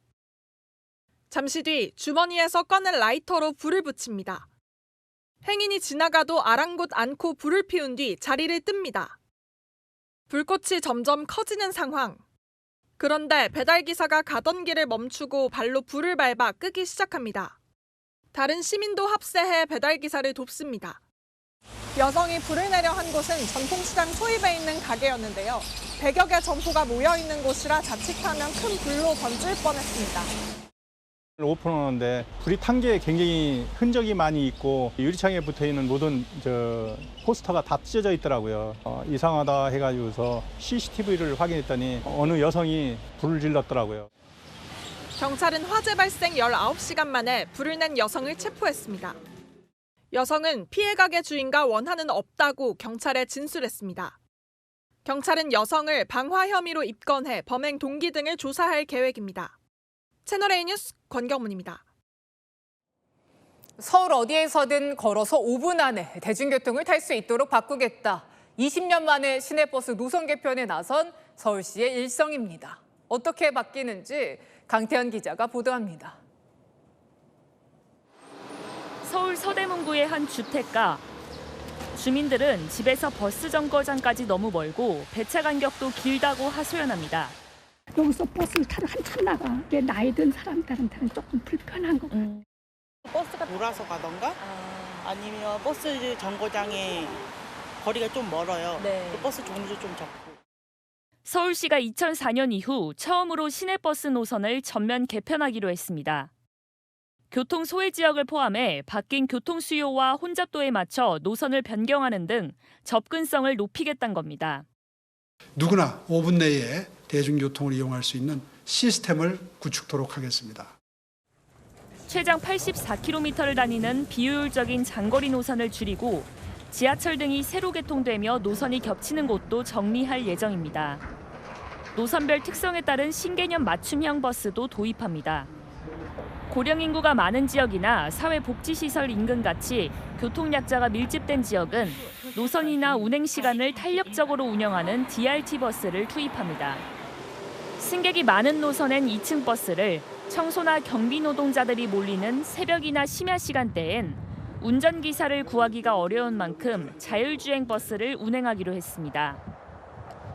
잠시 뒤 주머니에서 꺼낸 라이터로 불을 붙입니다. 행인이 지나가도 아랑곳 않고 불을 피운 뒤 자리를 뜹니다. 불꽃이 점점 커지는 상황. 그런데 배달기사가 가던 길을 멈추고 발로 불을 밟아 끄기 시작합니다. 다른 시민도 합세해 배달기사를 돕습니다. 여성이 불을 내려 한 곳은 전통시장 소입에 있는 가게였는데요. 100여 개 점포가 모여있는 곳이라 자칫하면 큰 불로 번질 뻔했습니다. 오픈하는데 불이 탄 게 굉장히 흔적이 많이 있고 유리창에 붙어있는 모든 포스터가 다 찢어져 있더라고요. 이상하다 해가지고서 CCTV를 확인했더니 어느 여성이 불을 질렀더라고요. 경찰은 화재 발생 19시간 만에 불을 낸 여성을 체포했습니다. 여성은 피해 가게 주인과 원한은 없다고 경찰에 진술했습니다. 경찰은 여성을 방화 혐의로 입건해 범행 동기 등을 조사할 계획입니다. 채널A 뉴스 권경문입니다. 서울 어디에서든 걸어서 5분 안에 대중교통을 탈 수 있도록 바꾸겠다. 20년 만에 시내버스 노선 개편에 나선 서울시의 일성입니다. 어떻게 바뀌는지 강태현 기자가 보도합니다. 서울 서대문구의 한 주택가. 주민들은 집에서 버스 정거장까지 너무 멀고 배차 간격도 길다고 하소연합니다. 여기서 버스를 타러 한참 나가. 나이 든 사람들한테는 조금 불편한 거 같아요. 버스가 몰아서 가던가 아니면 버스 정거장에 거리가 좀 멀어요. 버스 종류도 좀 적고. 서울시가 2004년 이후 처음으로 시내버스 노선을 전면 개편하기로 했습니다. 교통 소외 지역을 포함해 바뀐 교통 수요와 혼잡도에 맞춰 노선을 변경하는 등 접근성을 높이겠다는 겁니다. 누구나 5분 내에 대중교통을 이용할 수 있는 시스템을 구축토록 하겠습니다. 최장 84km를 다니는 비효율적인 장거리 노선을 줄이고 지하철 등이 새로 개통되며 노선이 겹치는 곳도 정리할 예정입니다. 노선별 특성에 따른 신개념 맞춤형 버스도 도입합니다. 고령 인구가 많은 지역이나 사회복지시설 인근같이 교통약자가 밀집된 지역은 노선이나 운행 시간을 탄력적으로 운영하는 DRT 버스를 투입합니다. 승객이 많은 노선엔 2층 버스를, 청소나 경비 노동자들이 몰리는 새벽이나 심야 시간대엔 운전기사를 구하기가 어려운 만큼 자율주행 버스를 운행하기로 했습니다.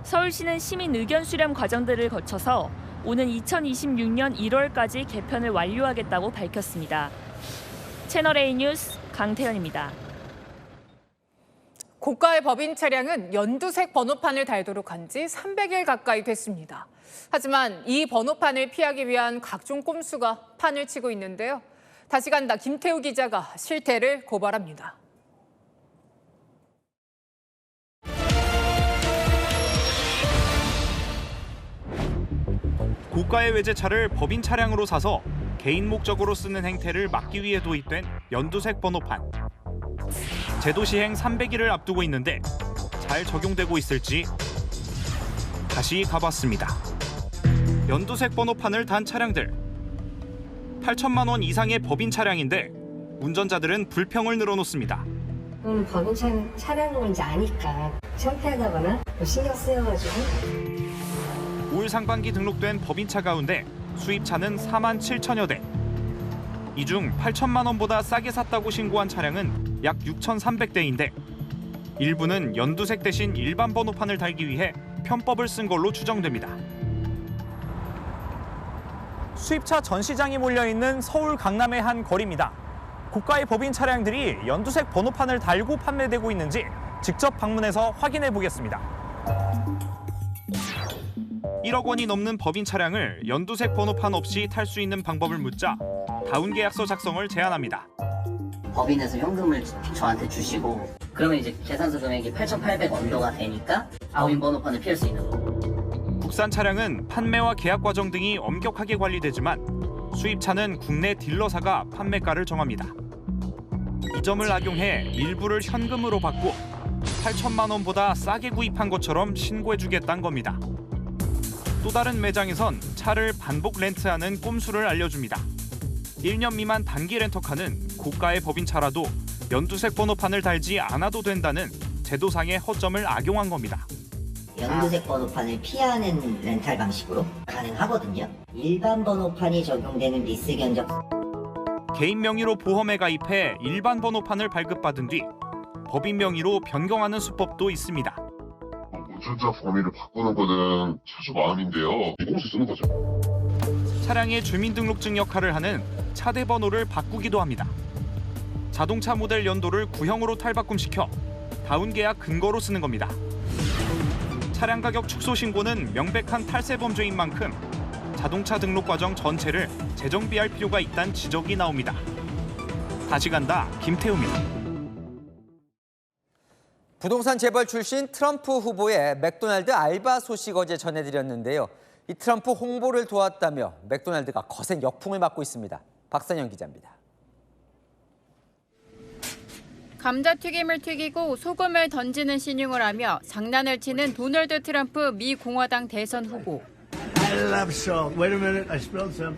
서울시는 시민 의견 수렴 과정들을 거쳐서 오는 2026년 1월까지 개편을 완료하겠다고 밝혔습니다. 채널A 뉴스 강태현입니다. 고가의 법인 차량은 연두색 번호판을 달도록 한 지 300일 가까이 됐습니다. 하지만 이 번호판을 피하기 위한 각종 꼼수가 판을 치고 있는데요. 다시 간다 김태우 기자가 실태를 고발합니다. 고가의 외제차를 법인 차량으로 사서 개인 목적으로 쓰는 행태를 막기 위해 도입된 연두색 번호판. 제도 시행 300일을 앞두고 있는데 잘 적용되고 있을지 다시 가봤습니다. 연두색 번호판을 단 차량들. 8천만 원 이상의 법인 차량인데 운전자들은 불평을 늘어놓습니다. 법인 차량은 이제 아니까 창피하다거나 신경 쓰여가지고. 올 상반기 등록된 법인차 가운데 수입차는 4만 7천여 대. 이 중 8천만 원보다 싸게 샀다고 신고한 차량은 약 6,300대인데 일부는 연두색 대신 일반 번호판을 달기 위해 편법을 쓴 걸로 추정됩니다. 수입차 전시장이 몰려있는 서울 강남의 한 거리입니다. 고가의 법인 차량들이 연두색 번호판을 달고 판매되고 있는지 직접 방문해서 확인해 보겠습니다. 1억 원이 넘는 법인 차량을 연두색 번호판 없이 탈 수 있는 방법을 묻자 다운 계약서 작성을 제안합니다. 법인에서 현금을 저한테 주시고 그러면 이제 계산서 금액이 8,800 언더가 되니까 법인 번호판을 피할 수 있는 거고. 국산 차량은 판매와 계약 과정 등이 엄격하게 관리되지만 수입차는 국내 딜러사가 판매가를 정합니다. 이 점을 악용해 일부를 현금으로 받고 8천만 원보다 싸게 구입한 것처럼 신고해주겠다는 겁니다. 또 다른 매장에선 차를 반복 렌트하는 꼼수를 알려줍니다. 1년 미만 단기 렌터카는 고가의 법인차라도 연두색 번호판을 달지 않아도 된다는 제도상의 허점을 악용한 겁니다. 연두색 번호판을 피하는 렌탈 방식으로 가능하거든요. 일반 번호판이 적용되는 리스 견적. 개인 명의로 보험에 가입해 일반 번호판을 발급받은 뒤 법인 명의로 변경하는 수법도 있습니다. 운전자 범위를 바꾸는 거는 차주 마음인데요. 이것을 쓰는 거죠. 차량의 주민등록증 역할을 하는 차대 번호를 바꾸기도 합니다. 자동차 모델 연도를 구형으로 탈바꿈시켜 다운 계약 근거로 쓰는 겁니다. 차량 가격 축소 신고는 명백한 탈세 범죄인 만큼 자동차 등록 과정 전체를 재정비할 필요가 있다는 지적이 나옵니다. 다시 간다, 김태우입니다. 부동산 재벌 출신 트럼프 후보의 맥도날드 알바 소식 어제 전해드렸는데요. 이 트럼프 홍보를 도왔다며 맥도날드가 거센 역풍을 맞고 있습니다. 박선영 기자입니다. 감자튀김을 튀기고 소금을 던지는 신용을 하며 장난을 치는 도널드 트럼프 미 공화당 대선 후보. I love salt. Wait a minute, I spilled some.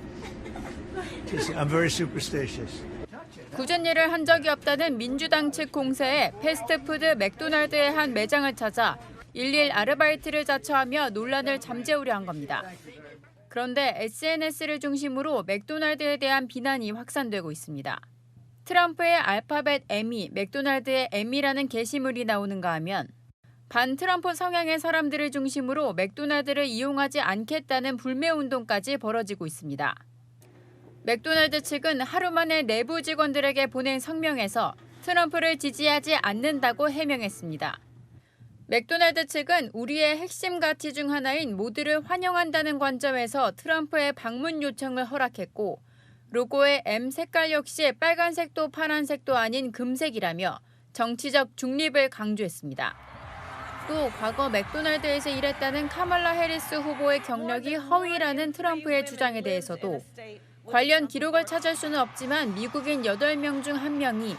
I'm very superstitious. 굳은 일을 한 적이 없다는 민주당 측 공세에 패스트푸드 맥도날드의 한 매장을 찾아 일일 아르바이트를 자처하며 논란을 잠재우려 한 겁니다. 그런데 SNS를 중심으로 맥도날드에 대한 비난이 확산되고 있습니다. 트럼프의 알파벳 M이 맥도날드의 M이라는 게시물이 나오는가 하면 반트럼프 성향의 사람들을 중심으로 맥도날드를 이용하지 않겠다는 불매운동까지 벌어지고 있습니다. 맥도날드 측은 하루 만에 내부 직원들에게 보낸 성명에서 트럼프를 지지하지 않는다고 해명했습니다. 맥도날드 측은 우리의 핵심 가치 중 하나인 모두를 환영한다는 관점에서 트럼프의 방문 요청을 허락했고 로고의 M 색깔 역시 빨간색도 파란색도 아닌 금색이라며 정치적 중립을 강조했습니다. 또 과거 맥도날드에서 일했다는 카말라 해리스 후보의 경력이 허위라는 트럼프의 주장에 대해서도 관련 기록을 찾을 수는 없지만 미국인 8명 중 1명이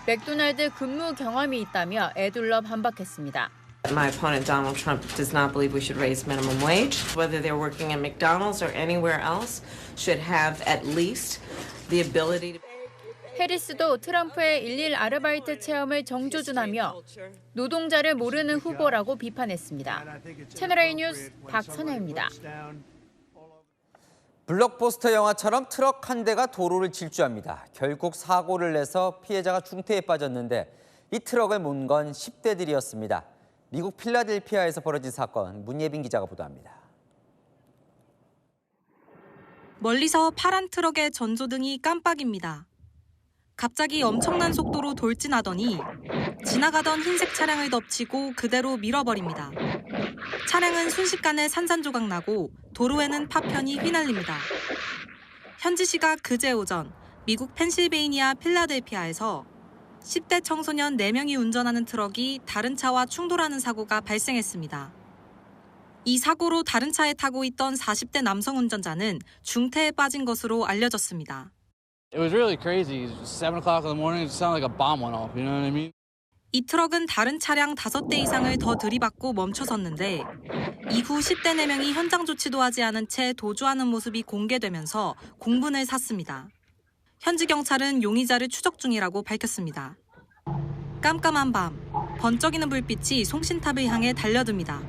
맥도날드 근무 경험이 있다며 애둘러 반박했습니다. My opponent, Donald Trump, does not believe we should raise minimum wage. Whether they're working at McDonald's or anywhere else, should have at least the ability to... 해리스도 트럼프의 일일 아르바이트 체험을 정조준하며 노동자를 모르는 후보라고 비판했습니다. 채널A 뉴스 박선혜입니다. 블록버스터 영화처럼 트럭 한 대가 도로를 질주합니다. 결국 사고를 내서 피해자가 중태에 빠졌는데 이 트럭을 몬 건 10대들이었습니다. 미국 필라델피아에서 벌어진 사건, 문예빈 기자가 보도합니다. 멀리서 파란 트럭의 전조등이 깜빡입니다. 갑자기 엄청난 속도로 돌진하더니 지나가던 흰색 차량을 덮치고 그대로 밀어버립니다. 차량은 순식간에 산산조각 나고 도로에는 파편이 휘날립니다. 현지 시각 그제 오전 미국 펜실베이니아 필라델피아에서 10대 청소년 4명이 운전하는 트럭이 다른 차와 충돌하는 사고가 발생했습니다. 이 사고로 다른 차에 타고 있던 40대 남성 운전자는 중태에 빠진 것으로 알려졌습니다. It was really crazy. 7 o'clock in the morning, it sounded like a bomb went off. You know what I mean? 이 트럭은 다른 차량 5대 이상을 더 들이받고 멈춰섰는데 이후 10대 4명이 현장 조치도 하지 않은 채 도주하는 모습이 공개되면서 공분을 샀습니다. 현지 경찰은 용의자를 추적 중이라고 밝혔습니다. 깜깜한 밤, 번쩍이는 불빛이 송신탑을 향해 달려듭니다.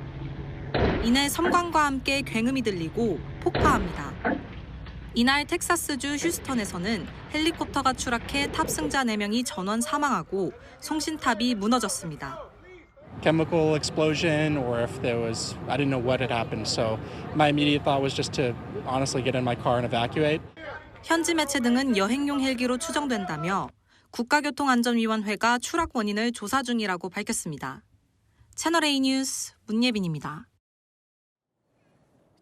이내 섬광과 함께 굉음이 들리고 폭파합니다. 이날 텍사스주 휴스턴에서는 헬리콥터가 추락해 탑승자 4명이 전원 사망하고 송신탑이 무너졌습니다. Chemical explosion or if there was, I didn't know what had happened. So my immediate thought was just to honestly get in my car and evacuate. 현지 매체 등은 여행용 헬기로 추정된다며 국가교통안전위원회가 추락 원인을 조사 중이라고 밝혔습니다. 채널A 뉴스 문예빈입니다.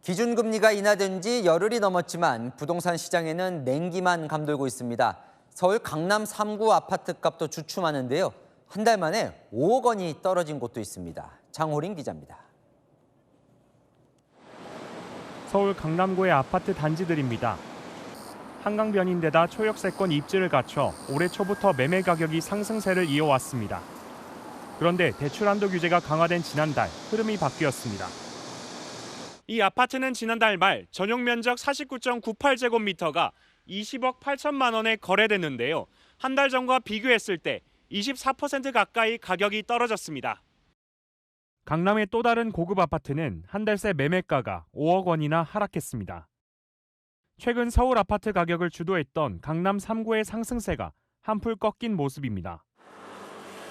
기준금리가 인하된 지 열흘이 넘었지만 부동산 시장에는 냉기만 감돌고 있습니다. 서울 강남 3구 아파트값도 주춤하는데요. 한 달 만에 5억 원이 떨어진 곳도 있습니다. 장호린 기자입니다. 서울 강남구의 아파트 단지들입니다. 한강변인데다 초역세권 입지를 갖춰 올해 초부터 매매 가격이 상승세를 이어왔습니다. 그런데 대출 한도 규제가 강화된 지난달 흐름이 바뀌었습니다. 이 아파트는 지난달 말 전용 면적 49.98제곱미터가 20억 8천만 원에 거래됐는데요. 한 달 전과 비교했을 때 24% 가까이 가격이 떨어졌습니다. 강남의 또 다른 고급 아파트는 한 달 새 매매가가 5억 원이나 하락했습니다. 최근 서울 아파트 가격을 주도했던 강남 3구의 상승세가 한풀 꺾인 모습입니다.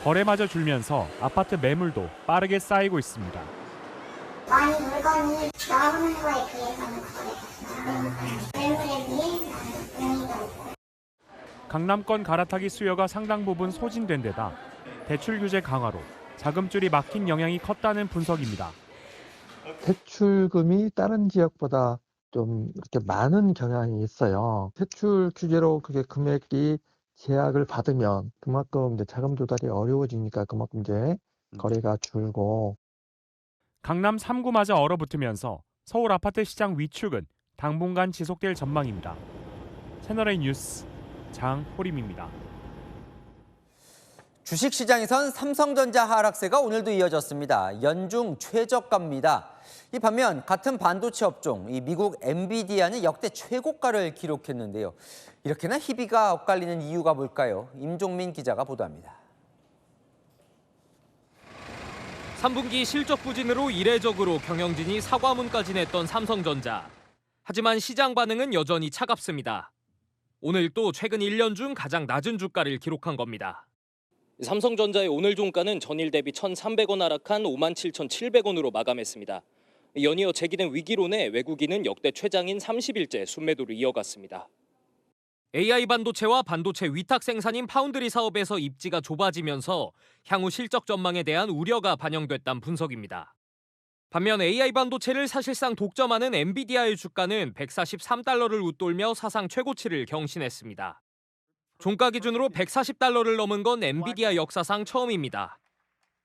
거래마저 줄면서 아파트 매물도 빠르게 쌓이고 있습니다. 많이 물건이 나오는 거에 비해서는 거래가 매물에 비해 의미가 있고. 강남권 갈아타기 수요가 상당 부분 소진된 데다 대출 규제 강화로 자금줄이 막힌 영향이 컸다는 분석입니다. 대출금이 다른 지역보다 좀 이렇게 많은 경향이 있어요. 대출 규제로 그게 금액이 제약을 받으면 그만큼 이제 자금 조달이 어려워지니까 그만큼 이제 거래가 줄고. 강남 3구마저 얼어붙으면서 서울 아파트 시장 위축은 당분간 지속될 전망입니다. 채널A 뉴스 장호림입니다. 주식시장에선 삼성전자 하락세가 오늘도 이어졌습니다. 연중 최저가입니다. 이 반면 같은 반도체 업종, 이 미국 엔비디아는 역대 최고가를 기록했는데요. 이렇게나 희비가 엇갈리는 이유가 뭘까요? 임종민 기자가 보도합니다. 3분기 실적 부진으로 이례적으로 경영진이 사과문까지 냈던 삼성전자. 하지만 시장 반응은 여전히 차갑습니다. 오늘 또 최근 1년 중 가장 낮은 주가를 기록한 겁니다. 삼성전자의 오늘 종가는 전일 대비 1,300원 하락한 57,700원으로 마감했습니다. 연이어 제기된 위기론에 외국인은 역대 최장인 30일째 순매도를 이어갔습니다. AI 반도체와 반도체 위탁 생산인 파운드리 사업에서 입지가 좁아지면서 향후 실적 전망에 대한 우려가 반영됐다는 분석입니다. 반면 AI 반도체를 사실상 독점하는 엔비디아의 주가는 143달러를 웃돌며 사상 최고치를 경신했습니다. 종가 기준으로 140달러를 넘은 건 엔비디아 역사상 처음입니다.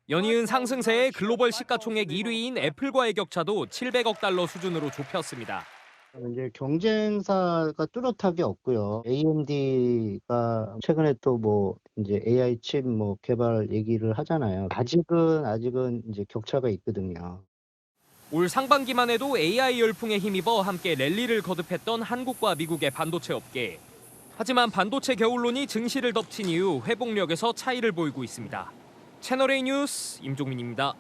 연이은 상승세에 글로벌 시가총액 1위인 애플과의 격차도 700억 달러 수준으로 좁혔습니다. 이제 경쟁사가 뚜렷하게 없고요. AMD가 최근에 또 이제 AI 칩 개발 얘기를 하잖아요. 아직은 이제 격차가 있거든요. 올 상반기만 해도 AI 열풍에 힘입어 함께 랠리를 거듭했던 한국과 미국의 반도체 업계. 하지만 반도체 겨울론이 증시를 덮친 이후 회복력에서 차이를 보이고 있습니다. 채널A 뉴스 임종민입니다.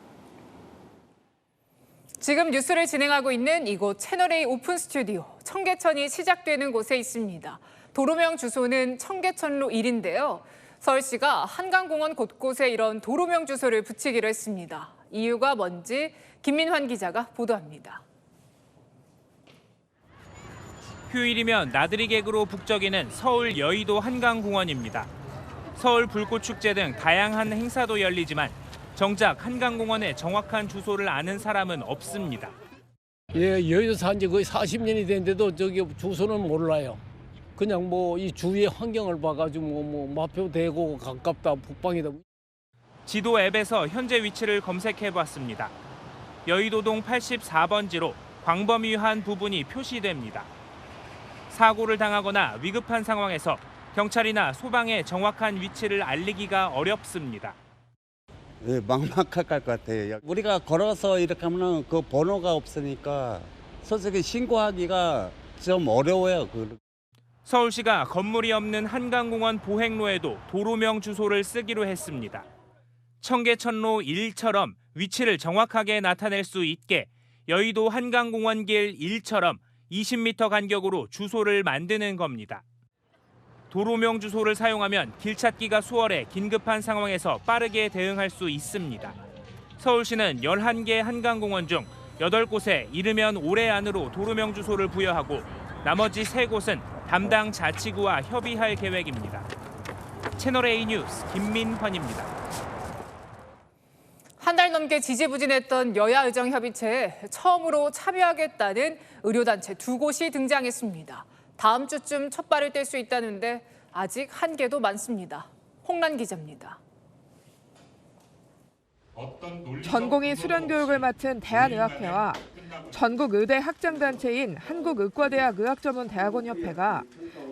지금 뉴스를 진행하고 있는 이곳 채널A 오픈 스튜디오, 청계천이 시작되는 곳에 있습니다. 도로명 주소는 청계천로 1인데요. 서울시가 한강공원 곳곳에 이런 도로명 주소를 붙이기로 했습니다. 이유가 뭔지 김민환 기자가 보도합니다. 휴일이면 나들이 객으로 북적이는 서울 여의도 한강공원입니다. 서울 불꽃축제 등 다양한 행사도 열리지만 정작 한강공원의 정확한 주소를 아는 사람은 없습니다. 예, 여의도 산 지 거의 40년이 됐는데도 저기 주소는 몰라요. 그냥 이 주위의 환경을 봐가지고 마표대고 가깝다, 북방이다. 지도 앱에서 현재 위치를 검색해봤습니다. 여의도동 84번지로 광범위한 부분이 표시됩니다. 사고를 당하거나 위급한 상황에서 경찰이나 소방의 정확한 위치를 알리기가 어렵습니다. 네, 막막할 것 같아요. 우리가 걸어서 이렇게 하면 그 번호가 없으니까 솔직히 신고하기가 좀 어려워요. 서울시가 건물이 없는 한강공원 보행로에도 도로명 주소를 쓰기로 했습니다. 청계천로 1처럼 위치를 정확하게 나타낼 수 있게 여의도 한강공원길 1처럼 20m 간격으로 주소를 만드는 겁니다. 도로명 주소를 사용하면 길 찾기가 수월해 긴급한 상황에서 빠르게 대응할 수 있습니다. 서울시는 11개 한강공원 중 8곳에 이르면 올해 안으로 도로명 주소를 부여하고 나머지 3곳은 담당 자치구와 협의할 계획입니다. 채널A 뉴스 김민환입니다. 한 달 넘게 지지부진했던 여야의정협의체에 처음으로 참여하겠다는 의료단체 2곳이 등장했습니다. 다음 주쯤 첫 발을 뗄 수 있다는데 아직 한계도 많습니다. 홍란 기자입니다. 전공의 수련 교육을 맡은 대한의학회와 전국 의대 학장단체인 한국의과대학 의학전문대학원협회가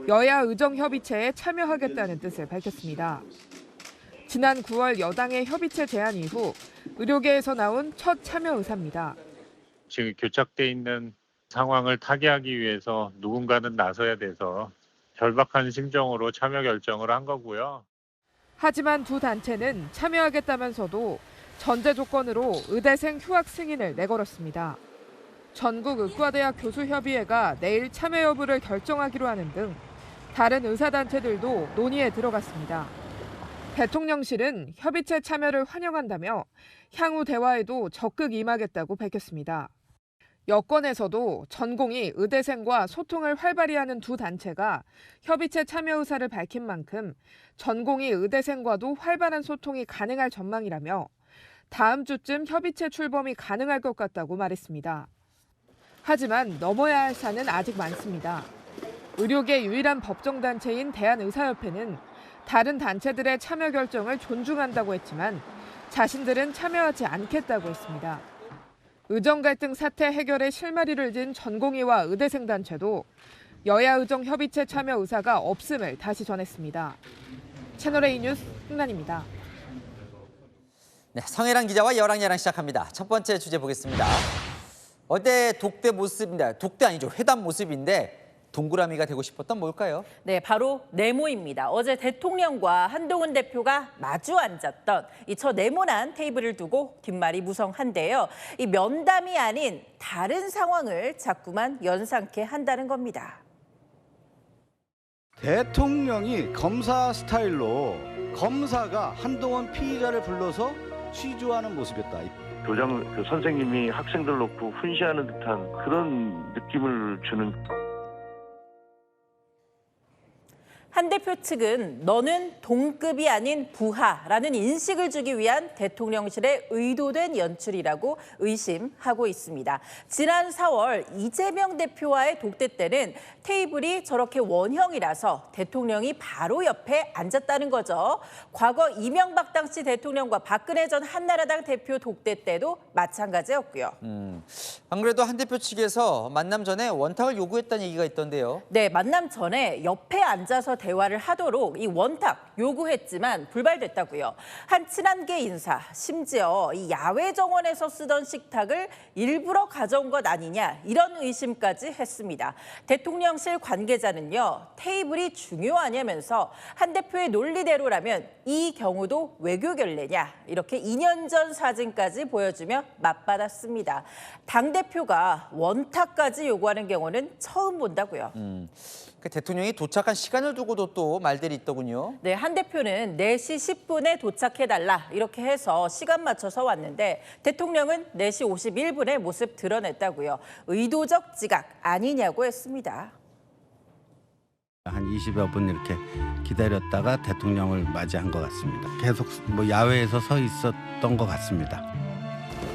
여야 의정협의체에 참여하겠다는 뜻을 밝혔습니다. 지난 9월 여당의 협의체 제안 이후 의료계에서 나온 첫 참여 의사입니다. 지금 교착돼 있는 상황을 타개하기 위해서 누군가는 나서야 돼서 절박한 심정으로 참여 결정을 한 거고요. 하지만 두 단체는 참여하겠다면서도 전제 조건으로 의대생 휴학 승인을 내걸었습니다. 전국의과대학 교수협의회가 내일 참여 여부를 결정하기로 하는 등 다른 의사단체들도 논의에 들어갔습니다. 대통령실은 협의체 참여를 환영한다며 향후 대화에도 적극 임하겠다고 밝혔습니다. 여권에서도 전공의 의대생과 소통을 활발히 하는 두 단체가 협의체 참여 의사를 밝힌 만큼 전공의 의대생과도 활발한 소통이 가능할 전망이라며 다음 주쯤 협의체 출범이 가능할 것 같다고 말했습니다. 하지만 넘어야 할 산은 아직 많습니다. 의료계 유일한 법정단체인 대한의사협회는 다른 단체들의 참여 결정을 존중한다고 했지만 자신들은 참여하지 않겠다고 했습니다. 의정 갈등 사태 해결에 실마리를 진 전공의와 의대생 단체도 여야 의정 협의체 참여 의사가 없음을 다시 전했습니다. 채널A 뉴스 흥난입니다. 네, 성혜랑 기자와 여랑야랑 시작합니다. 첫 번째 주제 보겠습니다. 어제 독대 모습인데, 독대 아니죠, 회담 모습인데 동그라미가 되고 싶었던 뭘까요? 네, 바로 네모입니다. 어제 대통령과 한동훈 대표가 마주 앉았던 이 저 네모난 테이블을 두고 뒷말이 무성한데요. 이 면담이 아닌 다른 상황을 자꾸만 연상케 한다는 겁니다. 대통령이 검사 스타일로 검사가 한동훈 피의자를 불러서 취조하는 모습이었다. 교장 선생님이 학생들 놓고 훈시하는 듯한 그런 느낌을 주는. 한 대표 측은 너는 동급이 아닌 부하라는 인식을 주기 위한 대통령실의 의도된 연출이라고 의심하고 있습니다. 지난 4월 이재명 대표와의 독대 때는 테이블이 저렇게 원형이라서 대통령이 바로 옆에 앉았다는 거죠. 과거 이명박 당시 대통령과 박근혜 전 한나라당 대표 독대 때도 마찬가지였고요. 안 그래도 한 대표 측에서 만남 전에 원탁을 요구했다는 얘기가 있던데요. 네, 만남 전에 옆에 앉아서 대화를 하도록 이 원탁 요구했지만 불발됐다고요. 한 친한계 인사, 심지어 이 야외 정원에서 쓰던 식탁을 일부러 가져온 것 아니냐 이런 의심까지 했습니다. 대통령실 관계자는요, 테이블이 중요하냐면서 한 대표의 논리대로라면 이 경우도 외교 결례냐 이렇게 2년 전 사진까지 보여주며 맞받았습니다. 당대표가 원탁까지 요구하는 경우는 처음 본다고요. 대통령이 도착한 시간을 두고도 또 말들이 있더군요. 네, 한 대표는 4시 10분에 도착해달라 이렇게 해서 시간 맞춰서 왔는데 대통령은 4시 51분에 모습 드러냈다고요. 의도적 지각 아니냐고 했습니다. 한 20여 분 이렇게 기다렸다가 대통령을 맞이한 것 같습니다. 계속 야외에서 서 있었던 것 같습니다.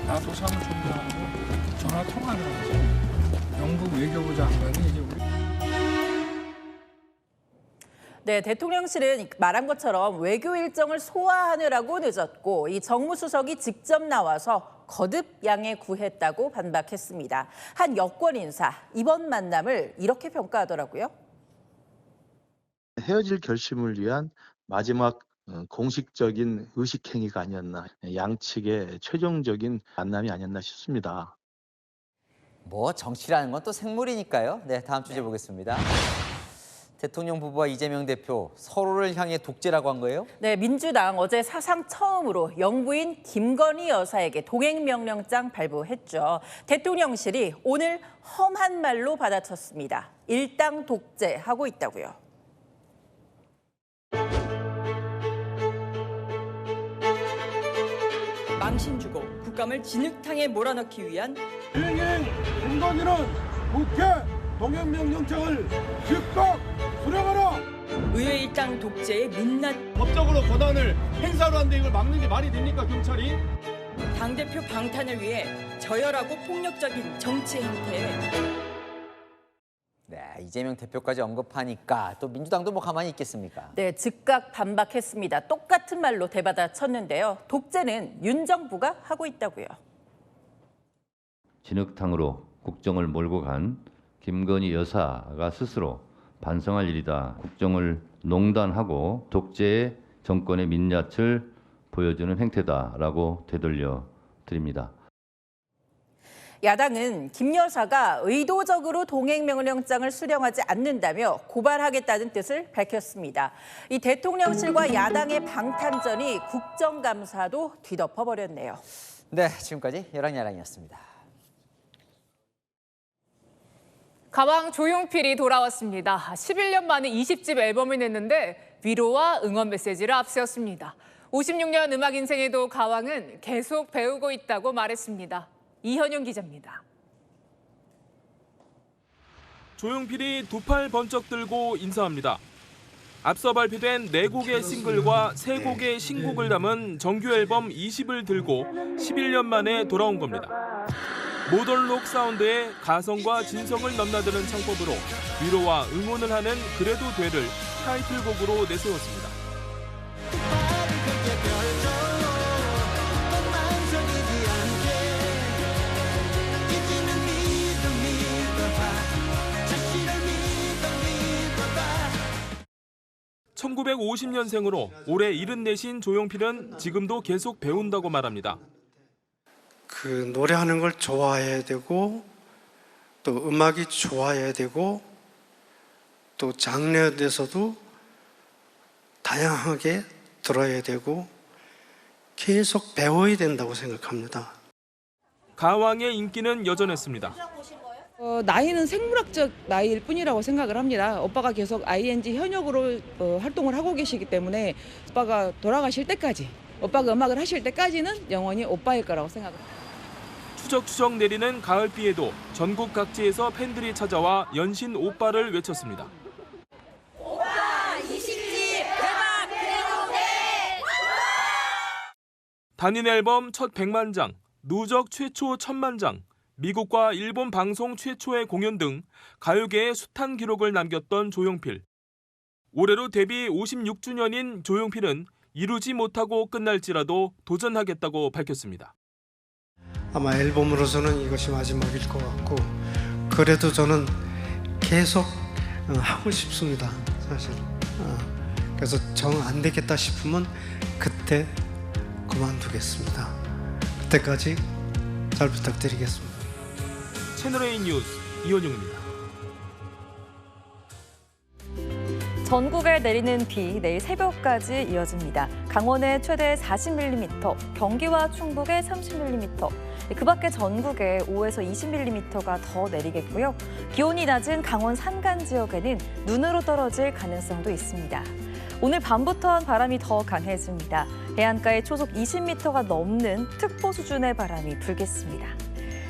나도 사무 존경하고 전화 통화를 하죠. 영국 외교부 장관이 이제 우리. 네, 대통령실은 말한 것처럼 외교 일정을 소화하느라고 늦었고 이 정무수석이 직접 나와서 거듭 양해 구했다고 반박했습니다. 한 여권 인사, 이번 만남을 이렇게 평가하더라고요. 헤어질 결심을 위한 마지막 공식적인 의식행위가 아니었나, 양측의 최종적인 만남이 아니었나 싶습니다. 뭐 정치라는 건 또 생물이니까요. 네, 다음 주제 보겠습니다. 대통령 부부와 이재명 대표 서로를 향해 독재라고 한 거예요? 네, 민주당 어제 사상 처음으로 영부인 김건희 여사에게 동행명령장 발부했죠. 대통령실이 오늘 험한 말로 받아쳤습니다. 일당 독재하고 있다고요. 망신 주고 국감을 진흙탕에 몰아넣기 위한 일행 김건희는 국회 동행명령장을 즉각 수령하라. 의회 일당 독재의 민낯. 법적으로 권한을 행사로 하는데 이걸 막는 게 말이 됩니까, 경찰이? 당대표 방탄을 위해 저열하고 폭력적인 정치 행태에. 네, 이재명 대표까지 언급하니까 또 민주당도 뭐 가만히 있겠습니까? 네, 즉각 반박했습니다. 똑같은 말로 대받아쳤는데요. 독재는 윤 정부가 하고 있다고요. 진흙탕으로 국정을 몰고 간 김건희 여사가 스스로 반성할 일이다. 국정을 농단하고 독재의 정권의 민낯을 보여주는 행태다라고 되돌려 드립니다. 야당은 김 여사가 의도적으로 동행명령장을 수령하지 않는다며 고발하겠다는 뜻을 밝혔습니다. 이 대통령실과 야당의 방탄전이 국정감사도 뒤덮어버렸네요. 네, 지금까지 여랑야랑이었습니다. 가왕 조용필이 돌아왔습니다. 11년 만에 20집 앨범을 냈는데 위로와 응원 메시지를 앞세웠습니다. 56년 음악 인생에도 가왕은 계속 배우고 있다고 말했습니다. 이현용 기자입니다. 조용필이 두 팔 번쩍 들고 인사합니다. 앞서 발표된 4곡의 싱글과 3곡의 신곡을 담은 정규 앨범 20을 들고 11년 만에 돌아온 겁니다. 모던 록 사운드의 가성과 진성을 넘나드는 창법으로 위로와 응원을 하는 그래도 돼를 타이틀곡으로 내세웠습니다. (1950년생으로) 올해 74신 조용필은 지금도 계속 배운다고 말합니다. 그 노래하는 걸 좋아해야 되고 또 음악이 좋아해야 되고 또 장르에서도 다양하게 들어야 되고 계속 배워야 된다고 생각합니다. 가왕의 인기는 여전했습니다. 나이는 생물학적 나이일 뿐이라고 생각을 합니다. 오빠가 계속 ING 현역으로 활동을 하고 계시기 때문에 오빠가 돌아가실 때까지, 오빠가 음악을 하실 때까지는 영원히 오빠일 거라고 생각합니다. 추적추적 내리는 가을비에도 전국 각지에서 팬들이 찾아와 연신 오빠를 외쳤습니다. 오빠 20집 대박 그래도 단일 앨범 첫 100만 장, 누적 최초 1000만 장, 미국과 일본 방송 최초의 공연 등 가요계의 숱한 기록을 남겼던 조용필. 올해로 데뷔 56주년인 조용필은 이루지 못하고 끝날지라도 도전하겠다고 밝혔습니다. 아마 앨범으로서는 이것이 마지막일 것 같고 그래도 저는 계속 하고 싶습니다. 사실. 그래서 정 안 되겠다 싶으면 그때 그만두겠습니다. 그때까지 잘 부탁드리겠습니다. 채널A 뉴스 이현용입니다. 전국에 내리는 비 내일 새벽까지 이어집니다. 강원에 최대 40mm, 경기와 충북에 30mm, 그 밖에 전국에 5에서 20mm가 더 내리겠고요. 기온이 낮은 강원 산간 지역에는 눈으로 떨어질 가능성도 있습니다. 오늘 밤부터 바람이 더 강해집니다. 해안가에 초속 20m가 넘는 특보 수준의 바람이 불겠습니다.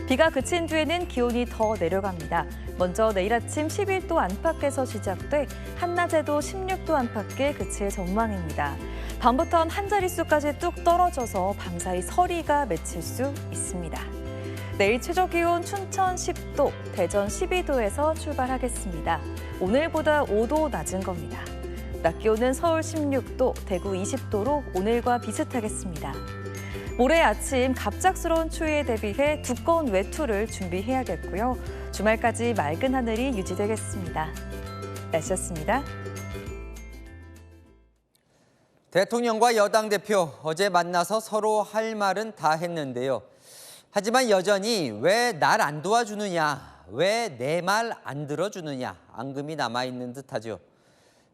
비가 그친 뒤에는 기온이 더 내려갑니다. 먼저 내일 아침 11도 안팎에서 시작돼 한낮에도 16도 안팎에 그칠 전망입니다. 밤부터는 한 자릿수까지 뚝 떨어져서 밤사이 서리가 맺힐 수 있습니다. 내일 최저 기온 춘천 10도, 대전 12도에서 출발하겠습니다. 오늘보다 5도 낮은 겁니다. 낮 기온은 서울 16도, 대구 20도로 오늘과 비슷하겠습니다. 모레 아침 갑작스러운 추위에 대비해 두꺼운 외투를 준비해야겠고요. 주말까지 맑은 하늘이 유지되겠습니다. 날씨였습니다. 대통령과 여당 대표 어제 만나서 서로 할 말은 다 했는데요. 하지만 여전히 왜 날 안 도와주느냐, 왜 내 말 안 들어주느냐 앙금이 남아있는 듯하죠.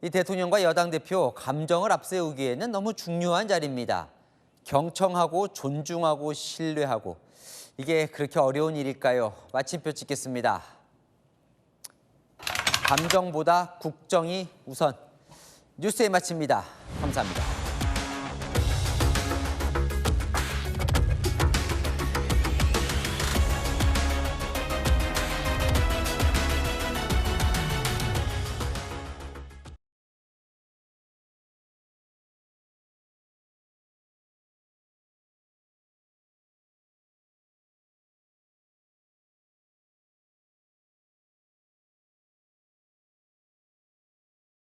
이 대통령과 여당 대표 감정을 앞세우기에는 너무 중요한 자리입니다. 경청하고 존중하고 신뢰하고 이게 그렇게 어려운 일일까요? 마침표 찍겠습니다. 감정보다 국정이 우선. 뉴스에 마칩니다. 감사합니다.